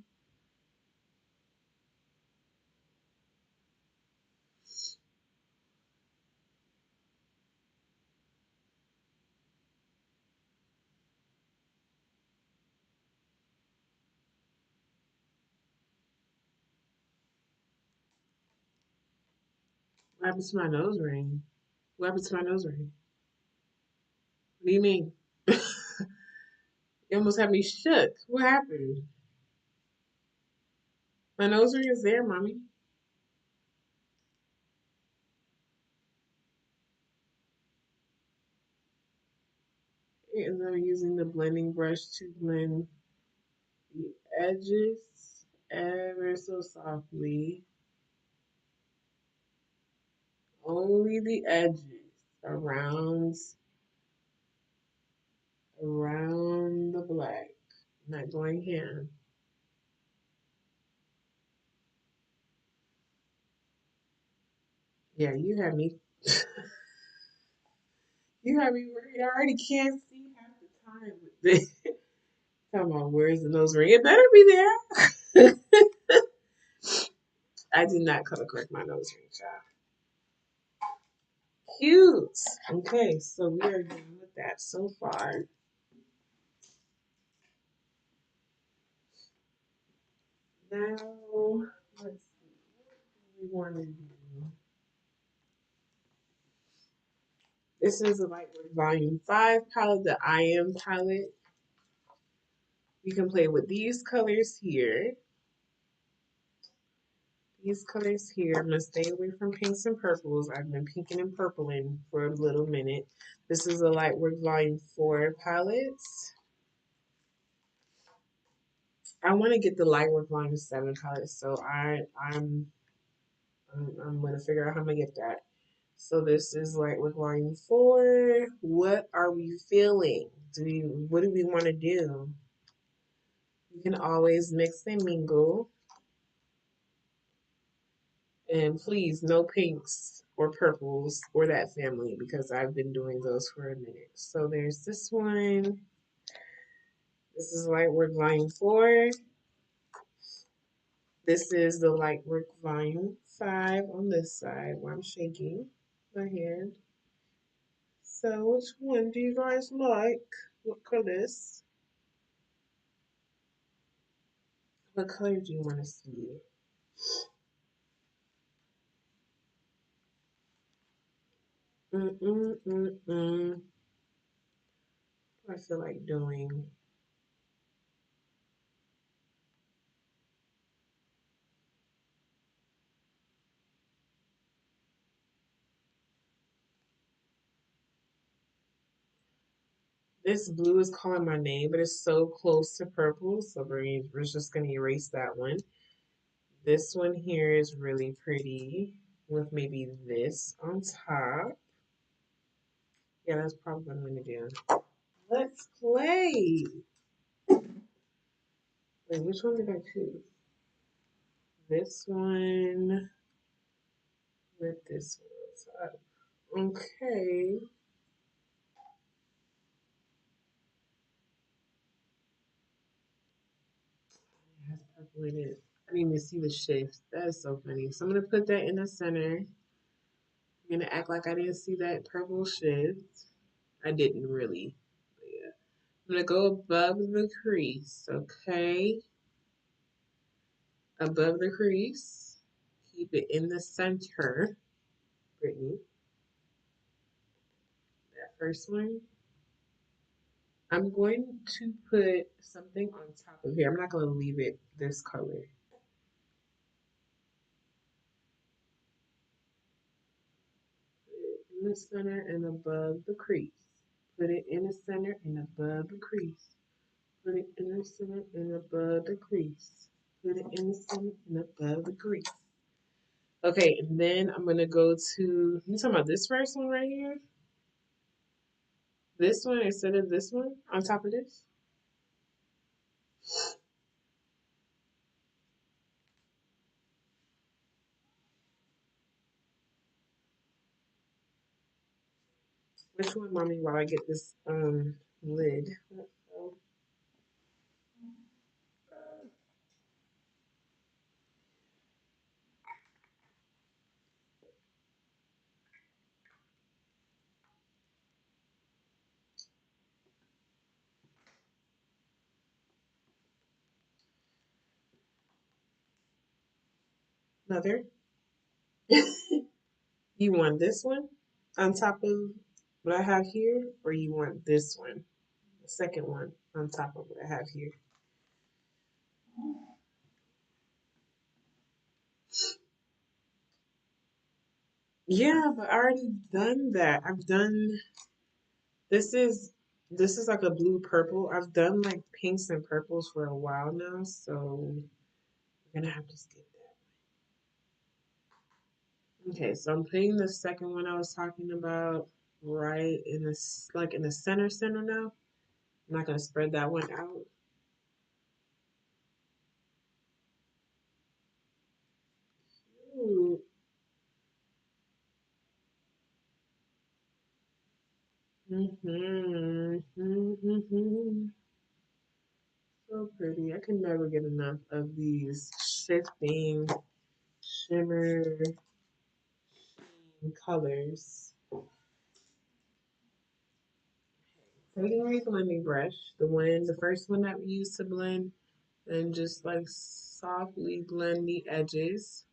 What happened to my nose ring? What happened to my nose ring? What do you mean? You almost had me shook. What happened? My nose ring is there, mommy. And I'm using the blending brush to blend the edges ever so softly. Only the edges around the black. Not going ham. Yeah, you had me. You had me worried. I already can't see half the time with this. Come on, where's the nose ring? It better be there. I did not color correct my nose ring, child. Cute. Okay, so we are done with that so far. Now, let's see. What do we want to do? This is a Lightwork Volume 5 palette, the I Am palette. You can play with these colors here. These colors here. I'm going to stay away from pinks and purples. I've been pinking and purpling for a little minute. This is a Lightwork Volume 4 palette. I want to get the Lightwork Volume 7 palette, so I'm going to figure out how I'm going to get that. So this is Lightwork Volume 4. What are we feeling? What do we want to do? You can always mix and mingle. And please, no pinks or purples or that family because I've been doing those for a minute. So there's this one. This is Lightwork Volume 4. This is the Lightwork Volume 5 on this side where I'm shaking my hand. So which one do you guys like? What colors? What color do you want to see? Mm-mm-mm-mm. I feel like doing. This blue is calling my name, but it's so close to purple, so we're just going to erase that one. This one here is really pretty with maybe this on top. Yeah, that's probably what I'm going to do. Let's play. Wait, which one did I choose? This one with this one on top. Okay. It has purple in it. I didn't even see the shift. That is so funny. So I'm going to put that in the center. I'm going to act like I didn't see that purple shift. I didn't really. But yeah. I'm going to go above the crease. Okay. Above the crease. Keep it in the center. Brittany. That first one. I'm going to put something on top of here. I'm not going to leave it this color. Put it in the center and above the crease. Put it in the center and above the crease. Put it in the center and above the crease. Put it in the center and above the crease. Okay, and then I'm gonna go to, you talking about this first one right here? This one instead of this one on top of this? Which one, mommy, while I get this lid? Another? You want this one on top of what I have here, or you want this one, the second one on top of what I have here? Yeah, but I already done that. I've done this is this is like a blue purple. I've done like pinks and purples for a while now, so I'm gonna have to skip that. Okay, so I'm putting the second one I was talking about right in this like in the center now. I'm not gonna spread that one out. Ooh. Mm-hmm. Mm-hmm. So pretty. I can never get enough of these shifting shimmer colors. Taking my blending brush, the first one that we used to blend, and just like softly blend the edges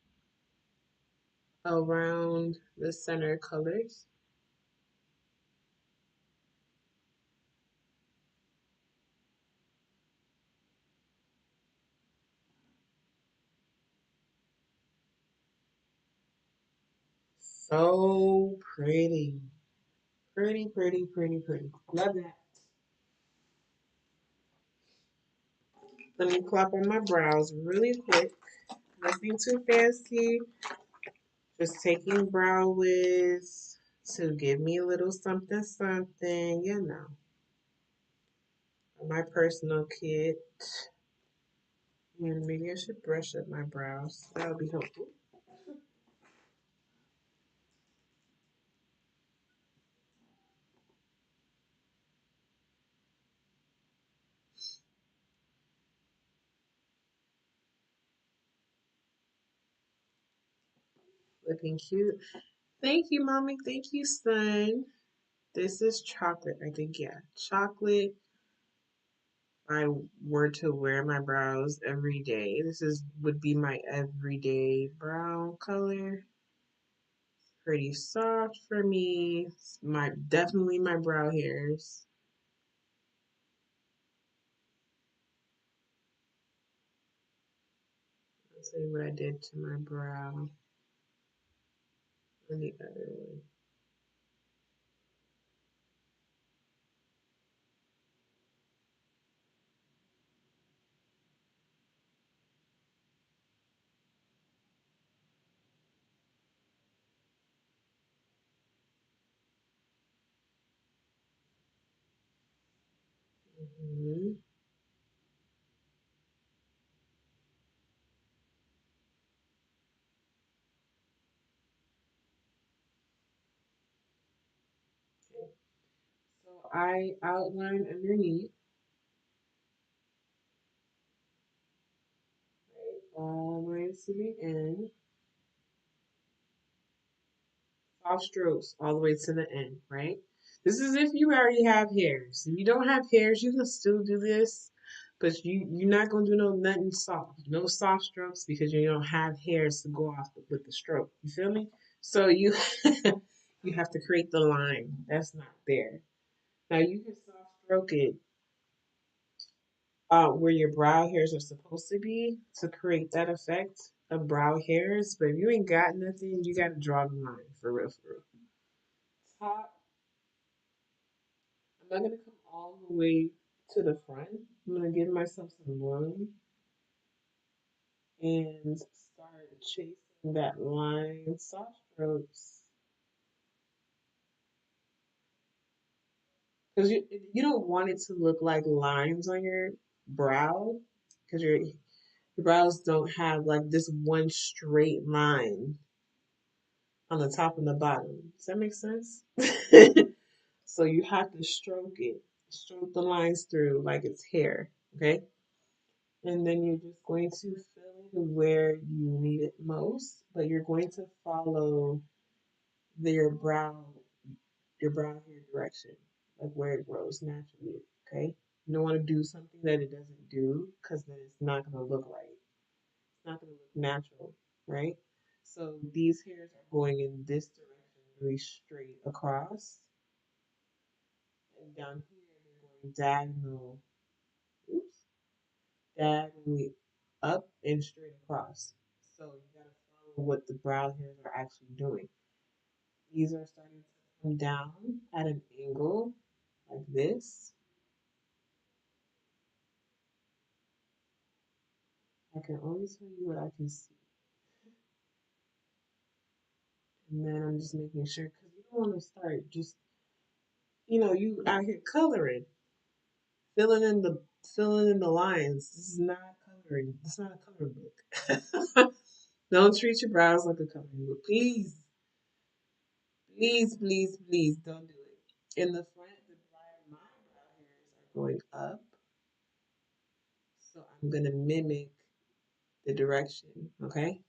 around the center colors. So pretty. Pretty, pretty, pretty, pretty. Love that. Let me clap on my brows really quick. Nothing too fancy. Just taking brow wiz to give me a little something, something, my personal kit. And maybe I should brush up my brows. That would be helpful. Looking cute. Thank you, mommy. Thank you, son. This is chocolate, I think. Yeah, chocolate. I were to wear my brows every day. This is would be my everyday brow color. Pretty soft for me. My definitely my brow hairs. I'll tell you what I did to my brow on the other one. Mhm. Okay. So I outline underneath, right, all the way to the end. Soft strokes all the way to the end, right? This is if you already have hairs. If you don't have hairs, you can still do this, but you're not gonna do nothing soft, no soft strokes because you don't have hairs to go off with the stroke. You feel me? So you you have to create the line that's not there. Now you can soft stroke it where your brow hairs are supposed to be to create that effect of brow hairs. But if you ain't got nothing, you got to draw the line for real, for real. Top, I'm not gonna come all the way to the front. I'm gonna give myself some room and start chasing that line, soft strokes, because you don't want it to look like lines on your brow, because your brows don't have like this one straight line on the top and the bottom. Does that make sense? So you have to stroke it, stroke the lines through like it's hair, okay? And then you're just going to fill it where you need it most, but you're going to follow your brow hair direction, like where it grows naturally, okay? You don't want to do something that it doesn't do because then it's not going to look right. It's not going to look natural, right? So these hairs are going in this direction literally straight across. And down here, they're going diagonal, oops, diagonally up and straight across. So you gotta follow what the brow hairs are actually doing. These are starting to come down at an angle like this. I can only tell you what I can see. And then I'm just making sure because you don't want to start just, you out here coloring, filling in the filling in the lines. This is not coloring. This is not a coloring book. Don't treat your brows like a coloring book. Please, please, please, please don't do it. In the front, my brow hairs are going up. So I'm gonna mimic the direction, okay?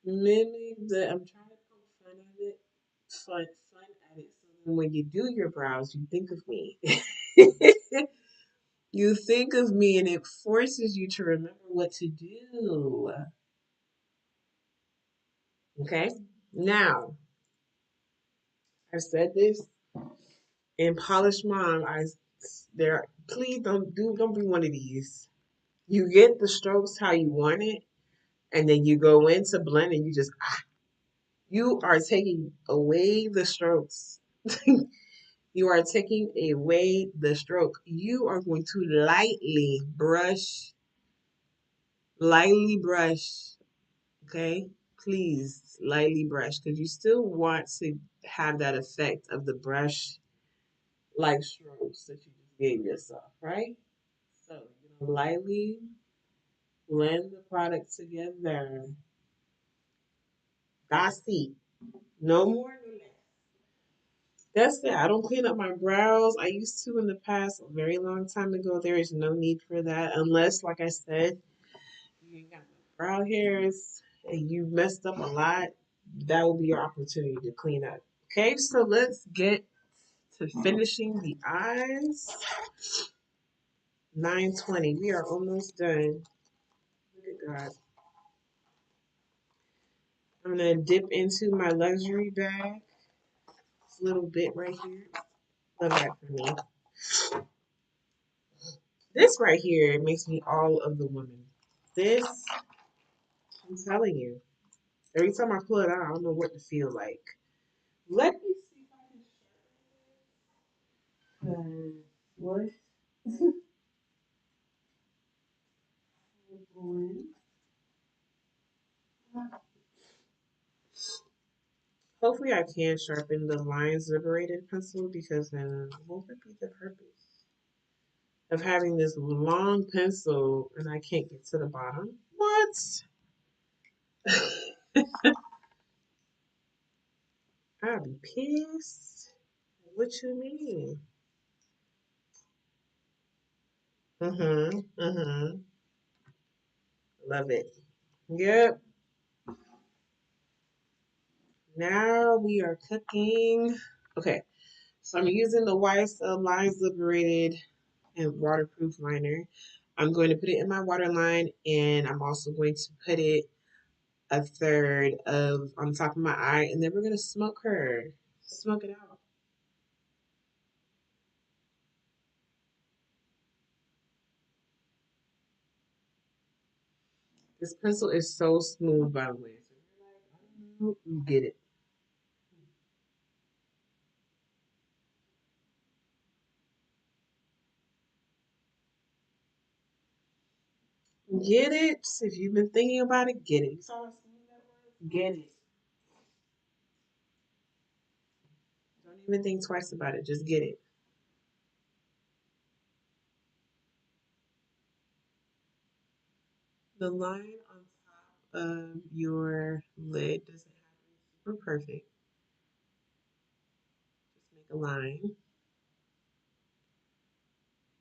Mimic I'm trying to poke fun at it, fun at it, so then when you do your brows, you think of me. You think of me and it forces you to remember what to do. Okay? Now, I said this in Polish Mom, please don't be one of these. You get the strokes how you want it, and then you go into blend and you are taking away the strokes. You are taking away the stroke. You are going to lightly brush, okay? Please, lightly brush, because you still want to have that effect of the brush like strokes that you just gave yourself, right? So you're gonna lightly blend the product together. That's it. No more, no less. That's it. I don't clean up my brows. I used to in the past, a very long time ago. There is no need for that unless, like I said, you ain't got no brow hairs and you messed up a lot. That will be your opportunity to clean up. Okay, so let's get to finishing the eyes. 9:20. We are almost done. Look at God. I'm gonna dip into my luxury bag. This little bit right here. Love that for me. This right here makes me all of the woman. This, I'm telling you. Every time I pull it out, I don't know what to feel like. Let me see if I can. What? Hopefully, I can sharpen the lines liberated pencil because then what would be the purpose of having this long pencil and I can't get to the bottom? What? I'd be pissed. What you mean? Mm-hmm. Mm-hmm. Love it. Yep. Now we are cooking. Okay. So I'm using the YSL Lines Liberated and waterproof liner. I'm going to put it in my waterline and I'm also going to put it a third of on top of my eye and then we're going to smoke her. Smoke it out. This pencil is so smooth by the way. So you're like, I don't know, you get it. Get it? If you've been thinking about it, get it. You saw how smooth that was? Get it. Don't even think twice about it. Just get it. The line on top of your lid doesn't have to be super perfect. Just make a line.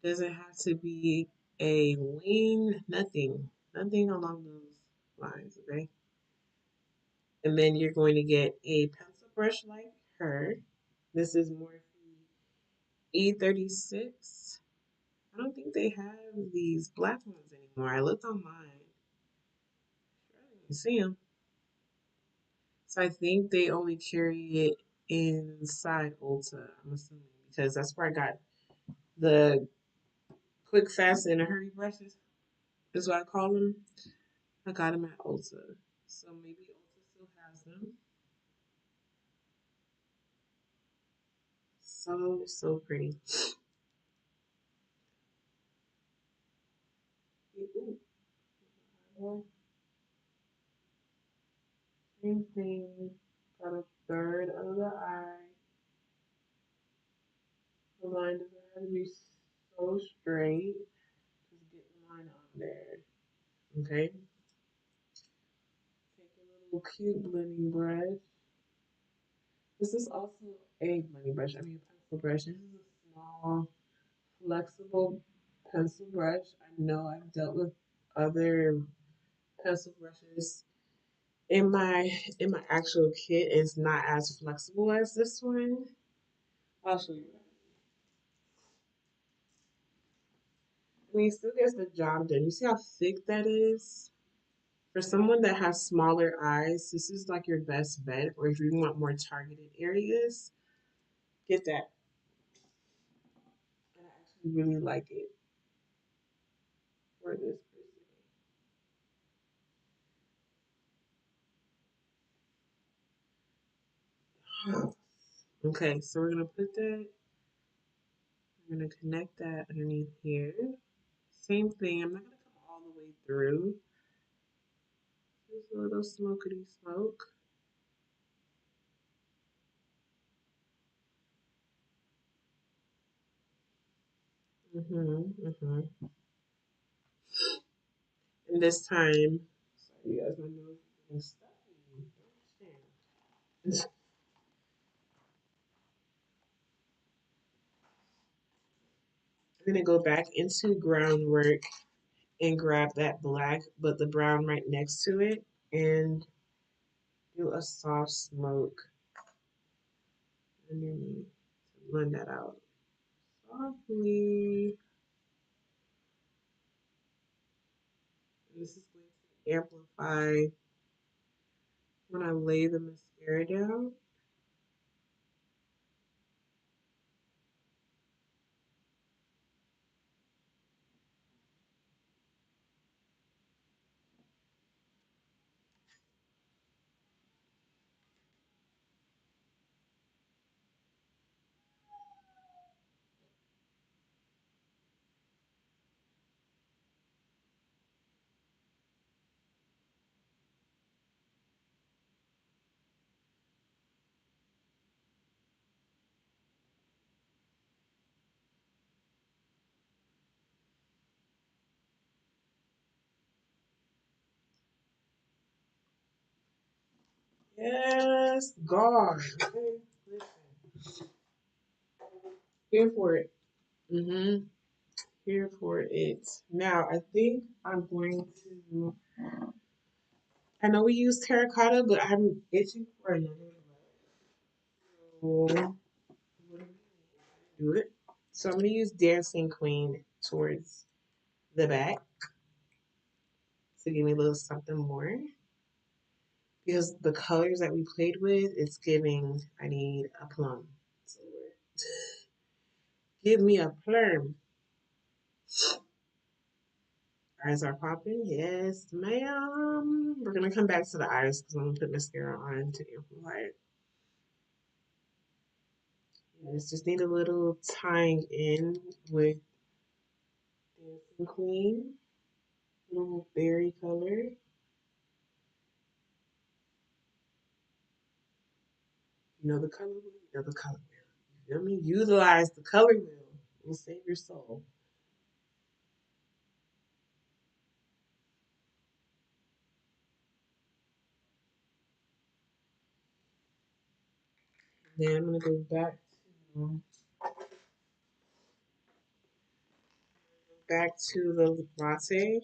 Doesn't have to be a wing, nothing. Nothing along those lines, okay? And then you're going to get a pencil brush like her. This is Morphe E36. I don't think they have these black ones anymore. I looked online. I didn't see them. So I think they only carry it inside Ulta, I'm assuming, because that's where I got the quick, fast, and a hurry brushes, is what I call them. I got them at Ulta. So maybe Ulta still has them. So, so pretty. Ooh, same thing. Got a third of the eye. The line doesn't have to be so straight. Just get the line on there. Okay. Take a little cute blending brush. This is also a blending brush. I mean, pencil brush. This is a small, flexible pencil brush. I know I've dealt with other pencil brushes in my actual kit. It's not as flexible as this one. I'll show you. I mean, it still gets the job done. You see how thick that is? For someone that has smaller eyes, this is like your best bet. Or if you want more targeted areas, get that. And I actually really like it for this person. Okay, so we're gonna put that, we're gonna connect that underneath here. Same thing, I'm not gonna come all the way through. Just a little smokety smoke. Mm-hmm. And this time, sorry you guys, my nose is getting stuffy. I don't understand. I'm gonna go back into groundwork and grab that black, but the brown right next to it, and do a soft smoke underneath to blend that out softly. And this is going to amplify when I lay the mascara down. Yes, God. Okay, listen. Here for it. Mm-hmm. Here for it. Now, I think I'm going to. I know we use terracotta, but I'm itching for another one. So, do it. So, I'm going to use Dancing Queen towards the back to give me a little something more. Because the colors that we played with, it's giving, I need a plum. So, give me a plum. Eyes are popping. Yes, ma'am. We're gonna come back to the eyes because I'm gonna put mascara on to amplify it. Yes, just need a little tying in with Dancing Queen. Little berry color. You know the color wheel. You know the color wheel. You feel me? Utilize the color wheel. Will save your soul. Then I'm gonna go back to the latte.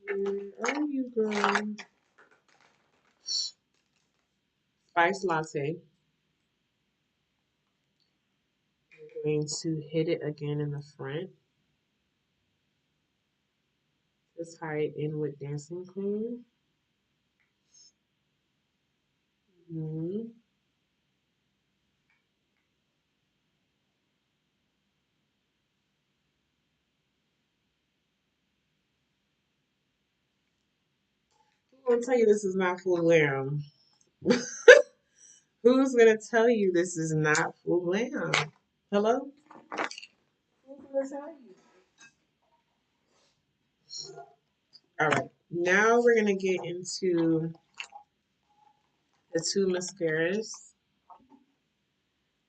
Where are you, girl? Spice latte. I'm going to hit it again in the front. Just tie it in with Dancing Queen. Hmm. Who's gonna tell you this is not full glam? Who's gonna tell you this is not full glam? Hello? Who's gonna tell you? All right. Now we're gonna get into the two mascaras.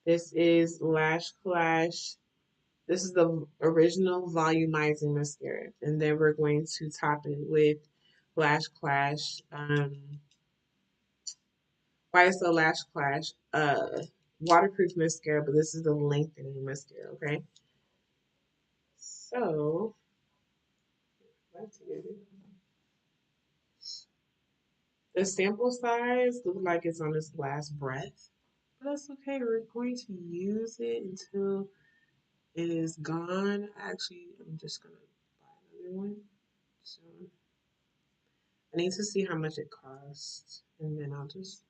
This is Lash Clash. This is the original volumizing mascara, and then we're going to top it with Lash Clash. YSL Lash Clash. Waterproof mascara, but this is the lengthening mascara. Okay. So let's get it. The sample size looks like it's on its last breath, but that's okay. We're going to use it until it is gone. Actually, I'm just gonna buy another one. So I need to see how much it costs, and then I'll just.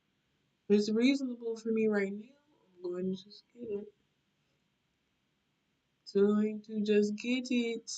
If it's reasonable for me right now, I'm going to just get it. Going to just get it.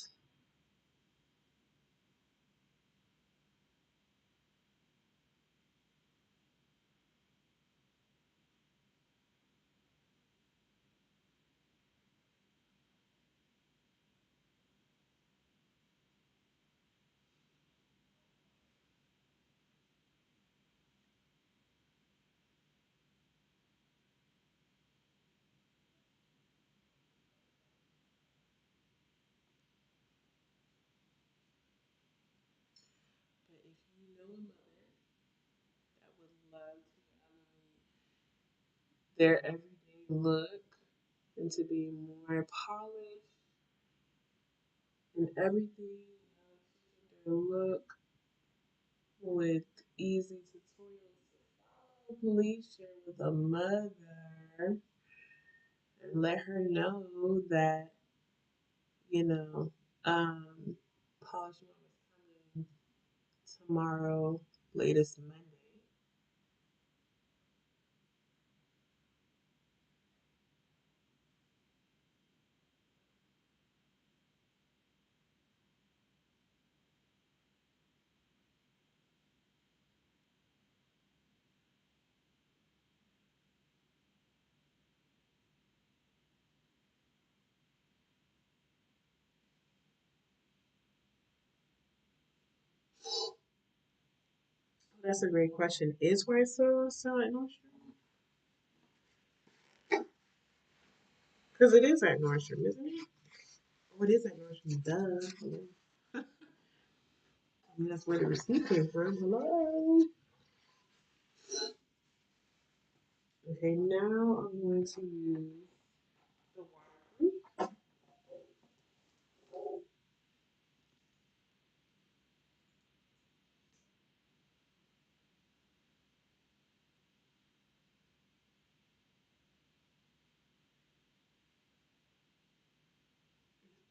But if you know a mother that would love to elevate their everyday look and to be more polished and everything their look with easy tutorials to follow, please share with a mother and let her know that, you know, um, Polish Mom is coming tomorrow, latest Monday. That's a great question. Is White still at Nordstrom? Because it is at Nordstrom, isn't it? Oh, it is at Nordstrom. Duh. I mean, that's where the receipt came from. Hello. Okay, now I'm going to use the waterproof.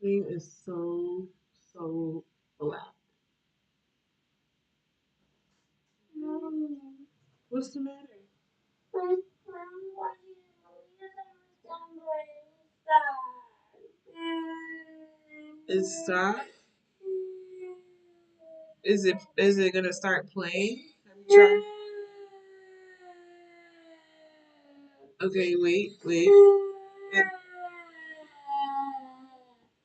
This thing is so black. What's the matter? It's stopped. Is it gonna start playing? Have you tried? Okay, wait.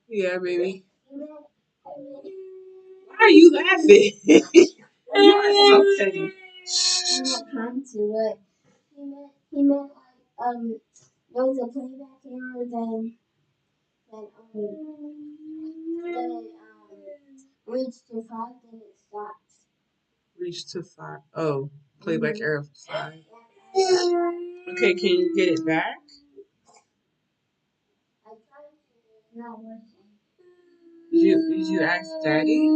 Yeah, baby. Why are you laughing? You are so petty. I'm not trying to, but he meant like there was a playback error, then it reached to five, then it stopped. Reached to five. Oh, playback error for five. Okay, can you get it back? I tried to, it's not working. Did you ask Daddy?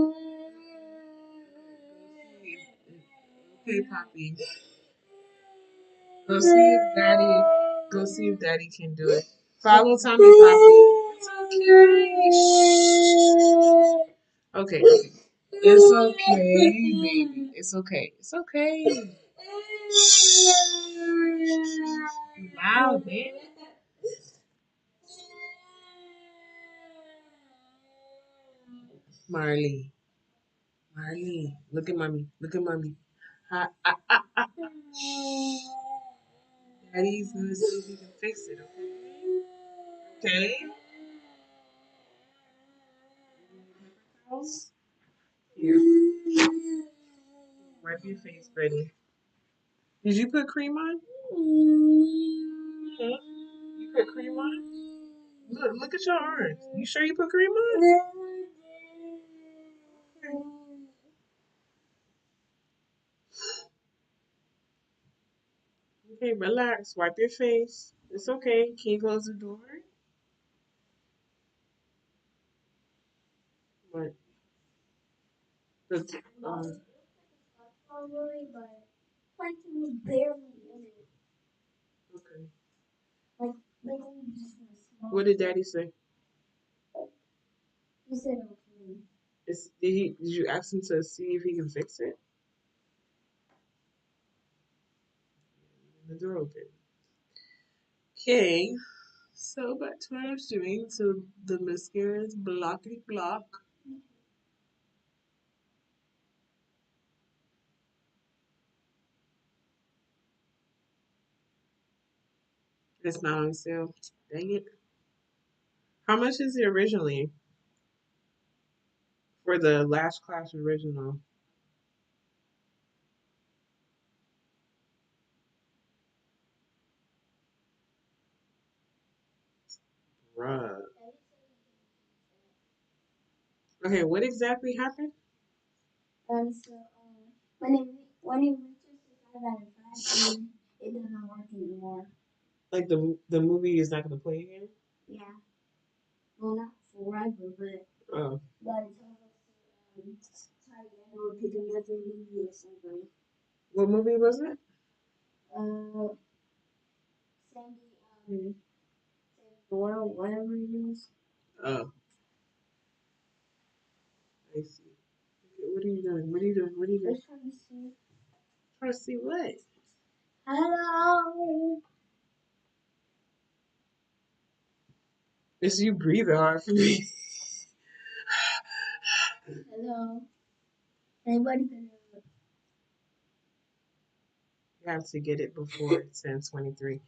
Okay, Poppy. Go see if Daddy. Go see if Daddy can do it. Follow Tommy, Poppy. It's okay. Shh. Okay. It's okay, baby. It's okay. It's okay. Loud, man. Marley. Marley. Look at mommy. Look at mommy. Ah, ah, ah, ah. Daddy's gonna see if he can fix it, okay? Okay? Here. Wipe your face, Freddie. Did you put cream on? Huh? You put cream on? Look at your arms. You sure you put cream on? Okay, relax. Wipe your face. It's okay. Can you close the door? What? The, um, okay. What did Daddy say? Did you ask him to see if he can fix it? The door open. Okay. So back to what I was doing. So the mascara is blockity block. It's not on sale. Dang it. How much is it originally for the Lash Clash original? Bruh. Okay, what exactly happened? Like the movie is not gonna play again? Oh. What movie was it? Mhm. Oh, I see. Okay, what are you doing? What are you doing? What are you doing? Trying to see what? It's you breathing hard for me. You have to get it before 10/23.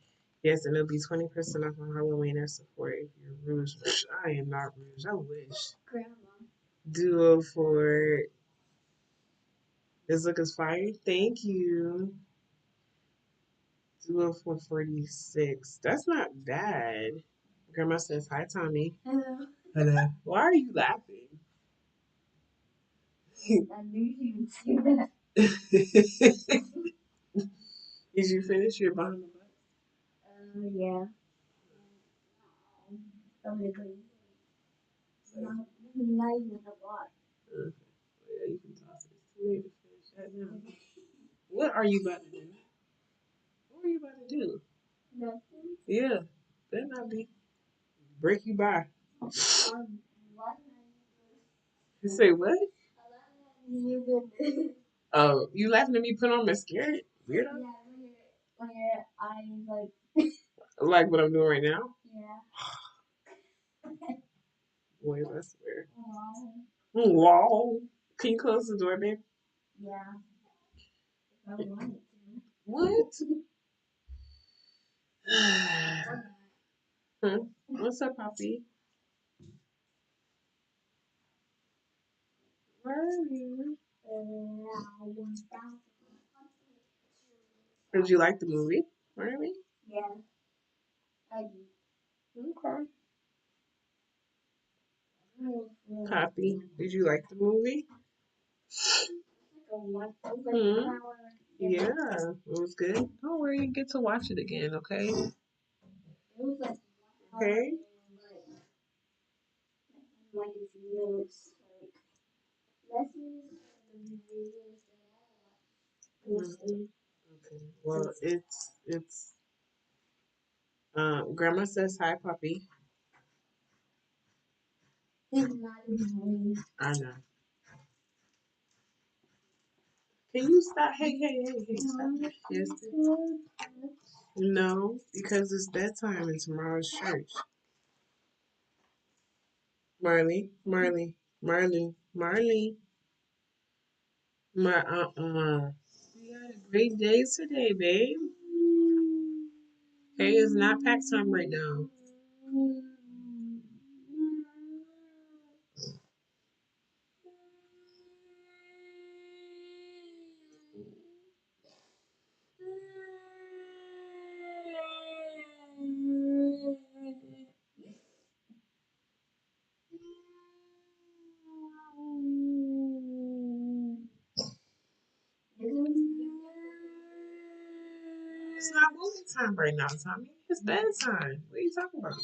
Yes, and it'll be 20% off on Halloween at Sephora if you're Rouge. I am not Rouge. I wish. Duo for this look is fire. Thank you. Duo for 46. That's not bad. Grandma says, hi, Tommy. Hello. Why are you laughing? Did you finish your behind the butt? Okay. Yeah, you can toss it. It's too late to finish that now. What are you about to do? What are you about to do? Yeah, better not be. Break you by. You say what? Oh, you laughing at me put on mascara? Weirdo. Like what I'm doing right now? Boy, I swear. Wow. Can you close the door, babe? What? Huh? What's up, Poppy? Where are you? Did you like the movie? Where are we? Okay. Poppy, did you like the movie? Hmm? Yeah, it was good. Don't worry, you get to watch it again, okay? Okay? Mhm. Okay. Well, it's Grandma says hi, puppy. I know. Can you stop? Hey, stop. Yes. No, because it's bedtime and tomorrow's church. Marley. We had a great day today, babe. Hey, it's not pack time right now. It's not movie time right now, Tommy. It's bedtime. What are you talking about?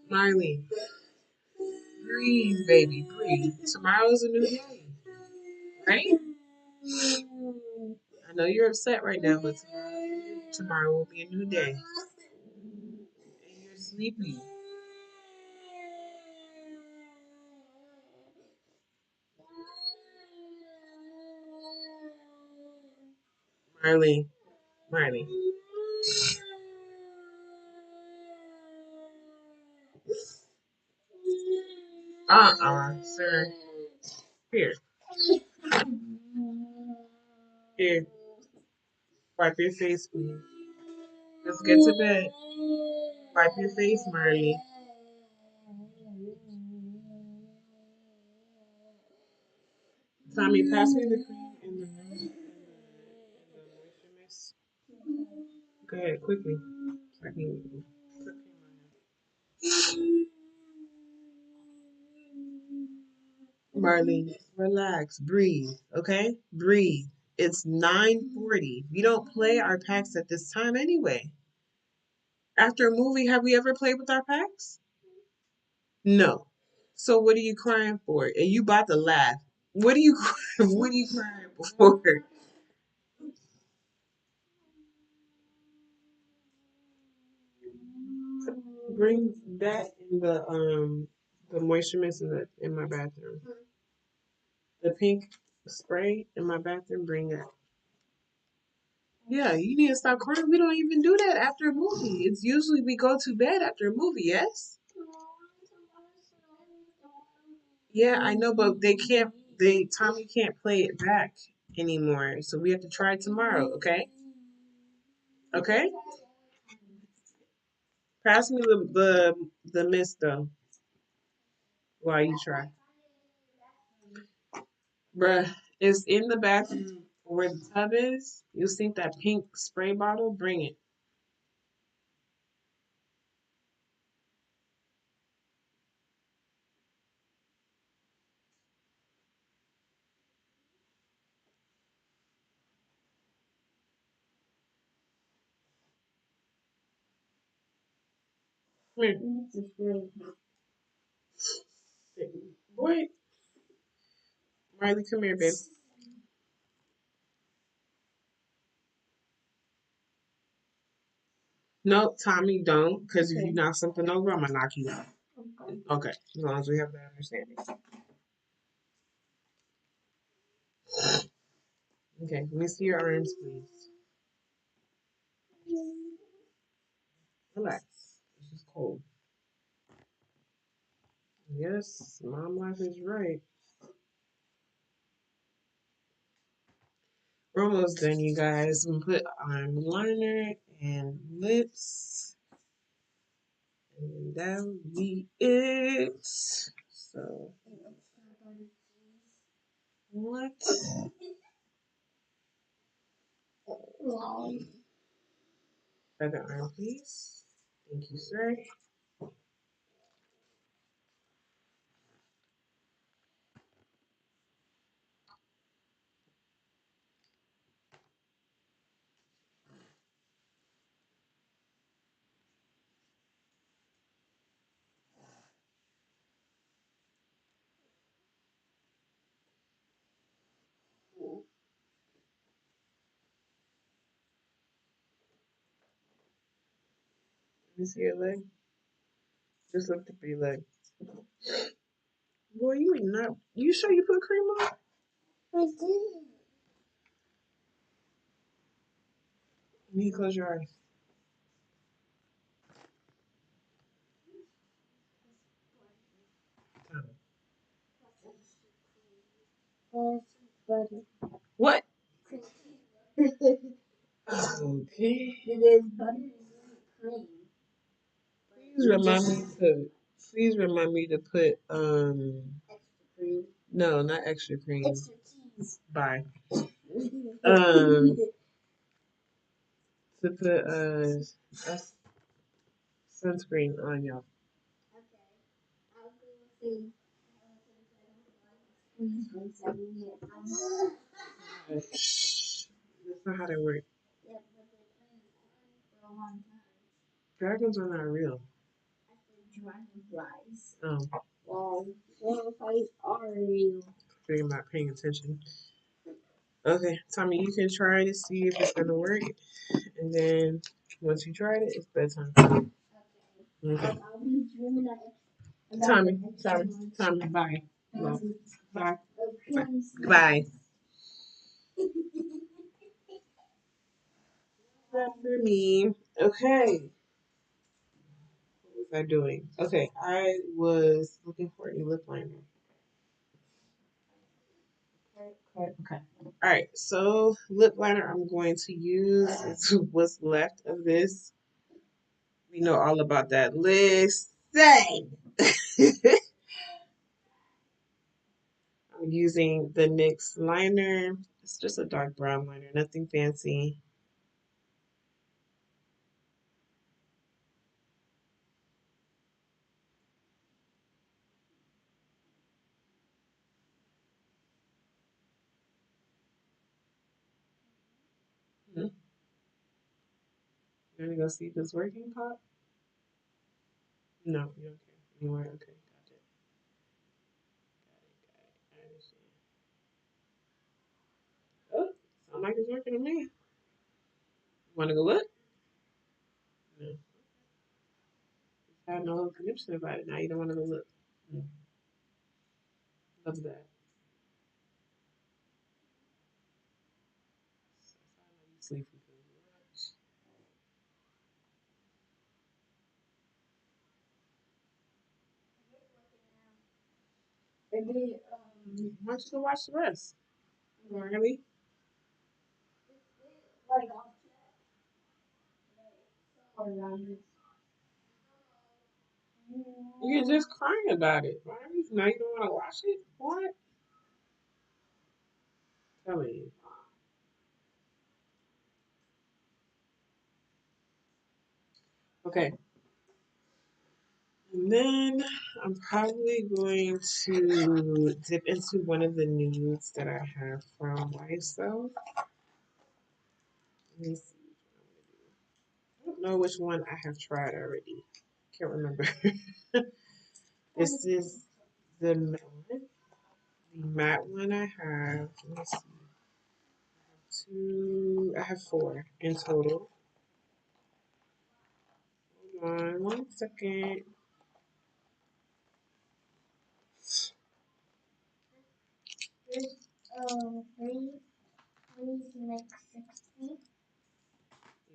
Marley, breathe, baby, breathe. Tomorrow's a new day, right? I know you're upset right now, but tomorrow will be a new day. And you're sleepy. Marley. Sir. Here. Here. Wipe your face, please. Let's get to bed. Wipe your face, Marley. Tommy, pass me the cream and the moisture mist. Go ahead, quickly. So I can put cream on you. Marley, relax, breathe, okay? Breathe. It's 9:40. We don't play our packs at this time anyway. After a movie, have we ever played with our packs? No. So what are you crying for? And you about to laugh. What are you what are you crying for? Bring that in the moisture mist in my bathroom. The pink spray in my bathroom, bring that. Yeah, you need to stop crying. We don't even do that after a movie. It's usually we go to bed after a movie, yes? Yeah, I know, but Tommy can't play it back anymore. So we have to try tomorrow, okay? Okay? Pass me the mist though while you try. Bruh, it's in the bathroom where the tub is. You see that pink spray bottle? Bring it. Come here. Boy, Riley, come here, babe. No, Tommy, don't. Because if you knock something over, I'm going to knock you out. Okay, as long as we have that understanding. Okay, let me see your arms, please. Relax. This is cold. Yes, mom life is right. We're almost done, you guys. We put on liner and lips. And that will be it. So, what? Other arm, please. Thank you, sir. Let me see your leg. Just lift up your leg. Boy, you ain't not. You sure you put cream on? You need to close your eyes. What? Okay. Please remind me to. Please remind me to put No, not extra cream. Bye. To put sunscreen on y'all. Shh. That's not how they work. Dragons are not real. Oh. You're not paying attention. Okay, Tommy, you can try to see if it's gonna work, and then once you tried it, it's bedtime. Okay. Tommy, bye. No. Bye. Bye. After me. Okay. What was I doing? Okay, I was looking for a lip liner. Okay. All right. So lip liner I'm going to use is what's left of this. We know all about that list. Say. I'm using the NYX liner. It's just a dark brown liner, nothing fancy. Hmm. You want to go see if it's working, Pop? No, you don't care. Anywhere? Okay, got it. Got it. I understand. Oh, sound like it's working to me. Want to go look? No. I had no whole connection about it. Now you don't want to go look. Mm. Love that. You sleepy because why don't you go watch the rest? Really? You're just crying about it. Why? Now you don't want to watch it? What? Tell me. Okay. And then I'm probably going to dip into one of the nudes that I have from YSL. Let me see. I don't know which one I have tried already. Can't remember. This is the matte one. The matte one I have. Let me see. Two. I have four in total. Hold on 1 second.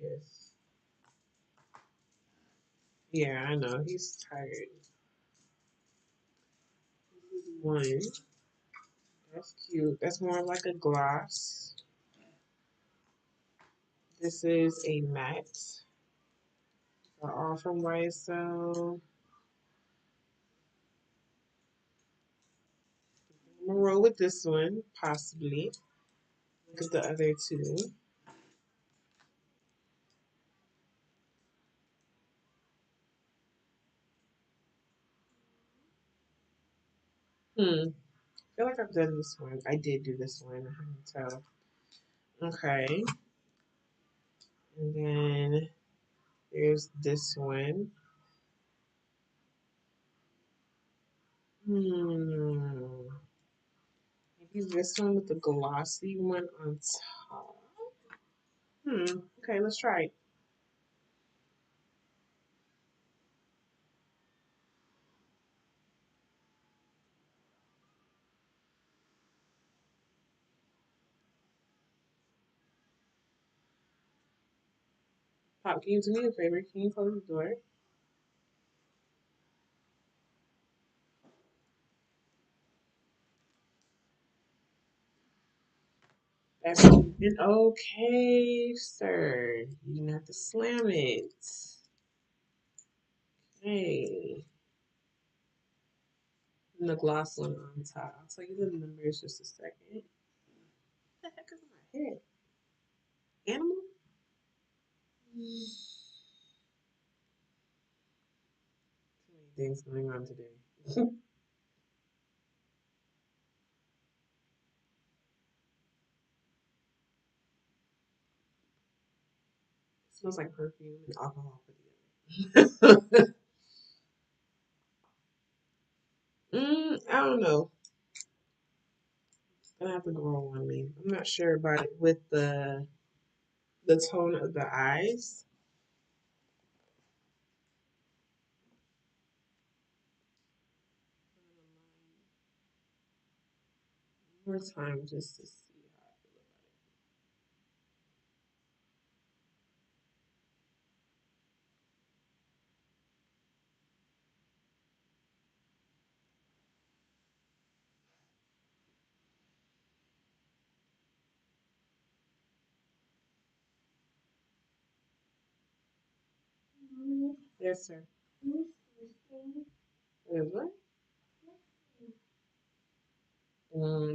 Yes. Yeah, I know. He's tired. One. That's cute. That's more like a gloss. This is a matte. They're all from YSL. I'm gonna roll with this one, possibly. Look at the other two. I feel like I've done this one. I did do this one. I can tell. Okay. And then there's this one. Hmm. Maybe this one with the glossy one on top. Okay, let's try it. Pop, can you do me a favor? Can you close the door? That's okay, sir. You didn't have to slam it. Hey, and the gloss one on top. I'll tell you the numbers just a second. What the heck is in my head? Animal? Too many things going on today. It smells like perfume and alcohol put together. I don't know. It's gonna have to grow on me. I'm not sure about it with the tone of the eyes. More time just to see how I feel about it. Yes, sir. What?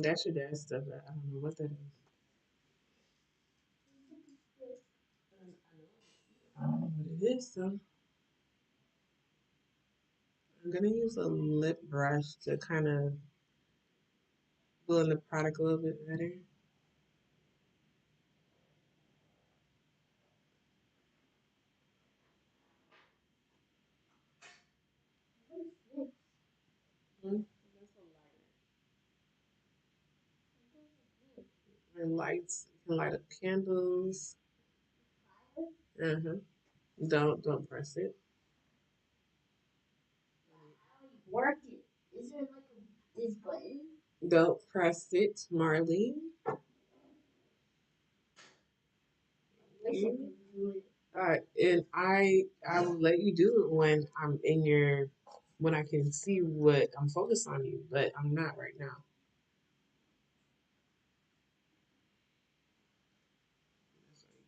That's your dad's stuff. I don't know what that is. I don't know what it is, so I'm gonna use a lip brush to kind of blend the product a little bit better. Mm, that's a lighter. And lights, you can light up candles. Uh-huh. Don't press it. Don't press it, Marley. And I will let you do it when I'm in your when I can see what I'm focused on you, but I'm not right now.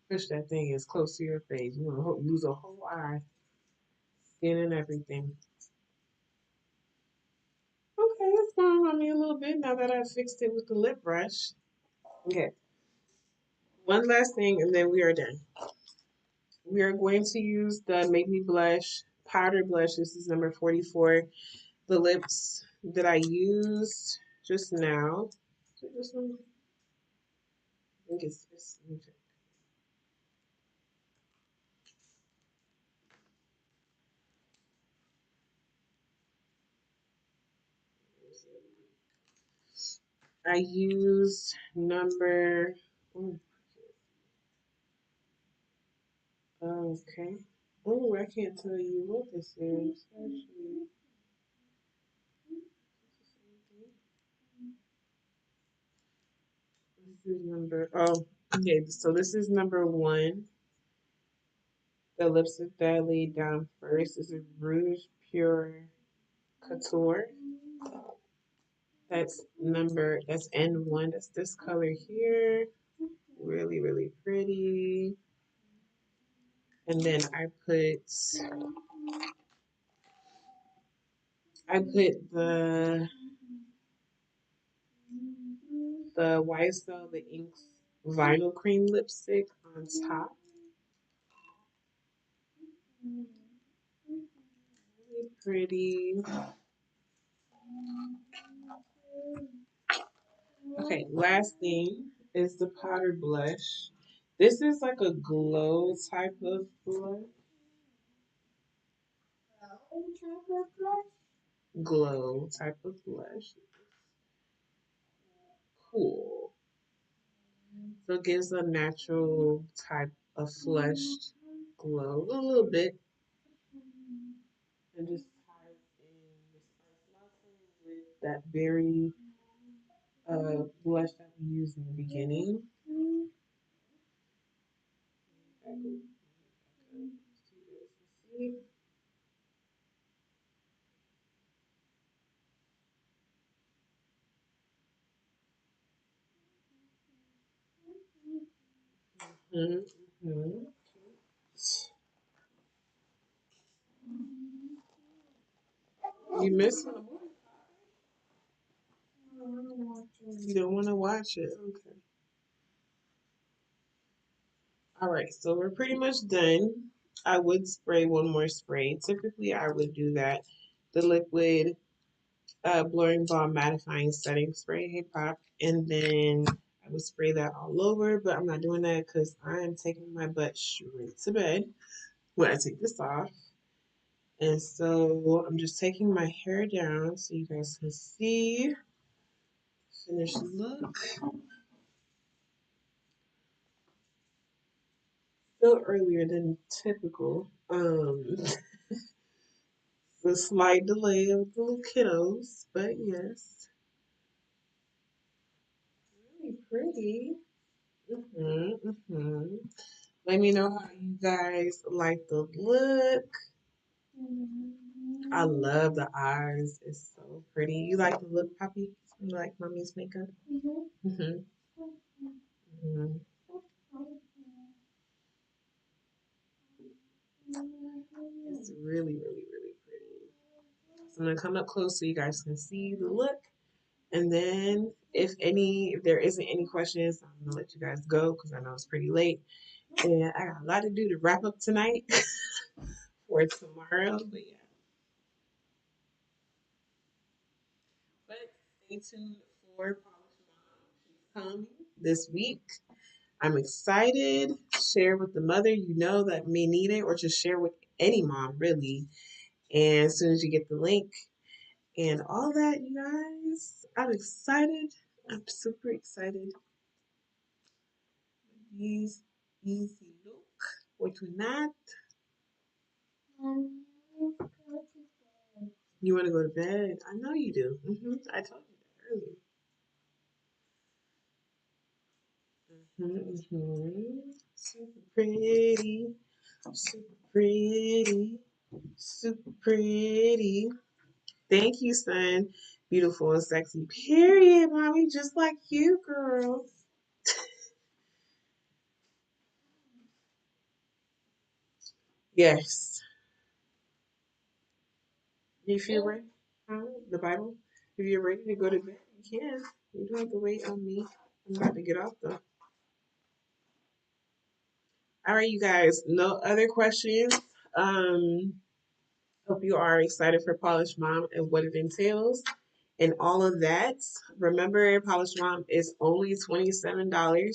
Push that thing as close to your face. You want to lose a whole eye, skin and everything. Okay, it's going on me a little bit now that I fixed it with the lip brush. Okay, one last thing, and then we are done. We are going to use the Make Me Blush powder blush. This is number 44. The lips that I used just now. Is it this one? I think it's this. Let me check. I used number. Oh, okay. Oh, I can't tell you what this is. Actually, this is number. Oh, okay. So this is number one. The lipstick that I laid down first is a Rouge Pure Couture. That's N1. That's this color here. Really, really pretty. And then I put the YSL the Inks Vinyl Cream lipstick on top. Really pretty. Okay, last thing is the powder blush. This is like a glow type of blush. Glow type of blush. Cool. So it gives a natural type of flushed glow, a little bit, and just ties in the spice latte with that very blush that we used in the beginning. Mm-hmm. You missed one. You don't want to watch it. Okay. All right. So we're pretty much done. I would spray one more spray. Typically, I would do that. The liquid blurring balm mattifying setting spray, Hey Pop, and then I would spray that all over. But I'm not doing that because I am taking my butt straight to bed when I take this off. And so I'm just taking my hair down so you guys can see. Finished look. Still earlier than typical. The slight delay of the little kiddos, but yes, really pretty. Hmm. Let me know how you guys like the look. I love the eyes. It's so pretty. You like the look, Poppy? You like mommy's makeup? Hmm. Hmm. It's really, really, really pretty. So I'm gonna come up close so you guys can see the look. And then if there isn't any questions, I'm gonna let you guys go because I know it's pretty late. And I got a lot to do to wrap up tonight for tomorrow. But yeah. But stay tuned for Polish Mom. She's coming this week. I'm excited. Share with the mother you know that may need it, or just share with any mom, really. And as soon as you get the link and all that, you guys, I'm excited. I'm super excited. These easy look. What you not? You want to go to bed? I know you do. I told you that earlier. Super pretty, super pretty, super pretty. Thank you, son. Beautiful and sexy. Period, mommy. Just like you, girl. Yes. You feel ready? Huh? The Bible? If you're ready to go to bed, you can. You don't have to wait on me. I'm about to get off though. All right, you guys. No other questions. Um, Hope you are excited for Polish Mom and what it entails and all of that. Remember, Polish Mom is only $27 and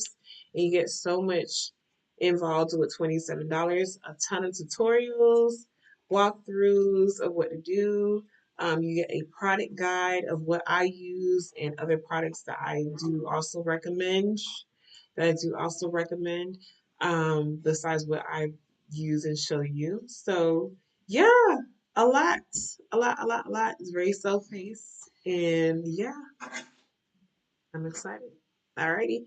you get so much involved with $27. A ton of tutorials, walkthroughs of what to do. You get a product guide of what I use and other products that I do also recommend. Besides what I use and show you. So, yeah, a lot, a lot. It's very self-paced, and yeah, I'm excited. Alrighty,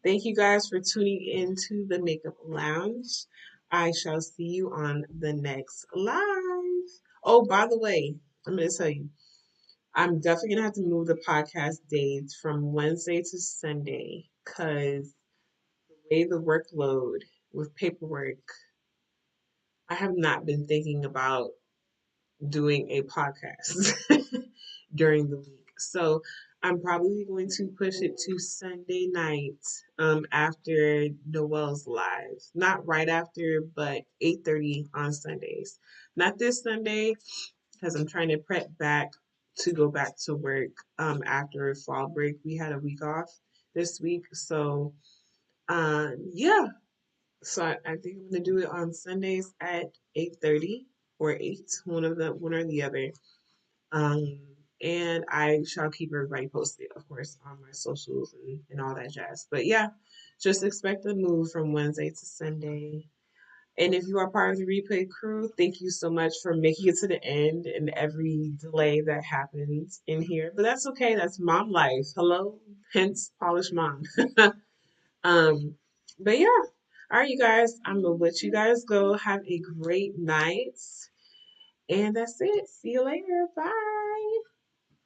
thank you guys for tuning into the Makeup Lounge. I shall see you on the next live. Oh, by the way, I'm gonna tell you, I'm definitely gonna have to move the podcast dates from Wednesday to Sunday because the way the workload with paperwork, I have not been thinking about doing a podcast during the week. So I'm probably going to push it to Sunday night after Noel's live. Not right after, but 8:30 on Sundays. Not this Sunday because I'm trying to prep back to go back to work after fall break. We had a week off this week. So yeah. So I think I'm gonna do it on Sundays at 8:30 or 8, one or the other. Um, and I shall keep everybody posted, of course, on my socials and all that jazz. But yeah, just expect a move from Wednesday to Sunday. And if you are part of the replay crew, thank you so much for making it to the end and every delay that happens in here. But that's okay. That's mom life. Hello, hence polished mom. um, but yeah. All right, you guys, I'm gonna let you guys go. Have a great night. And that's it. See you later. Bye.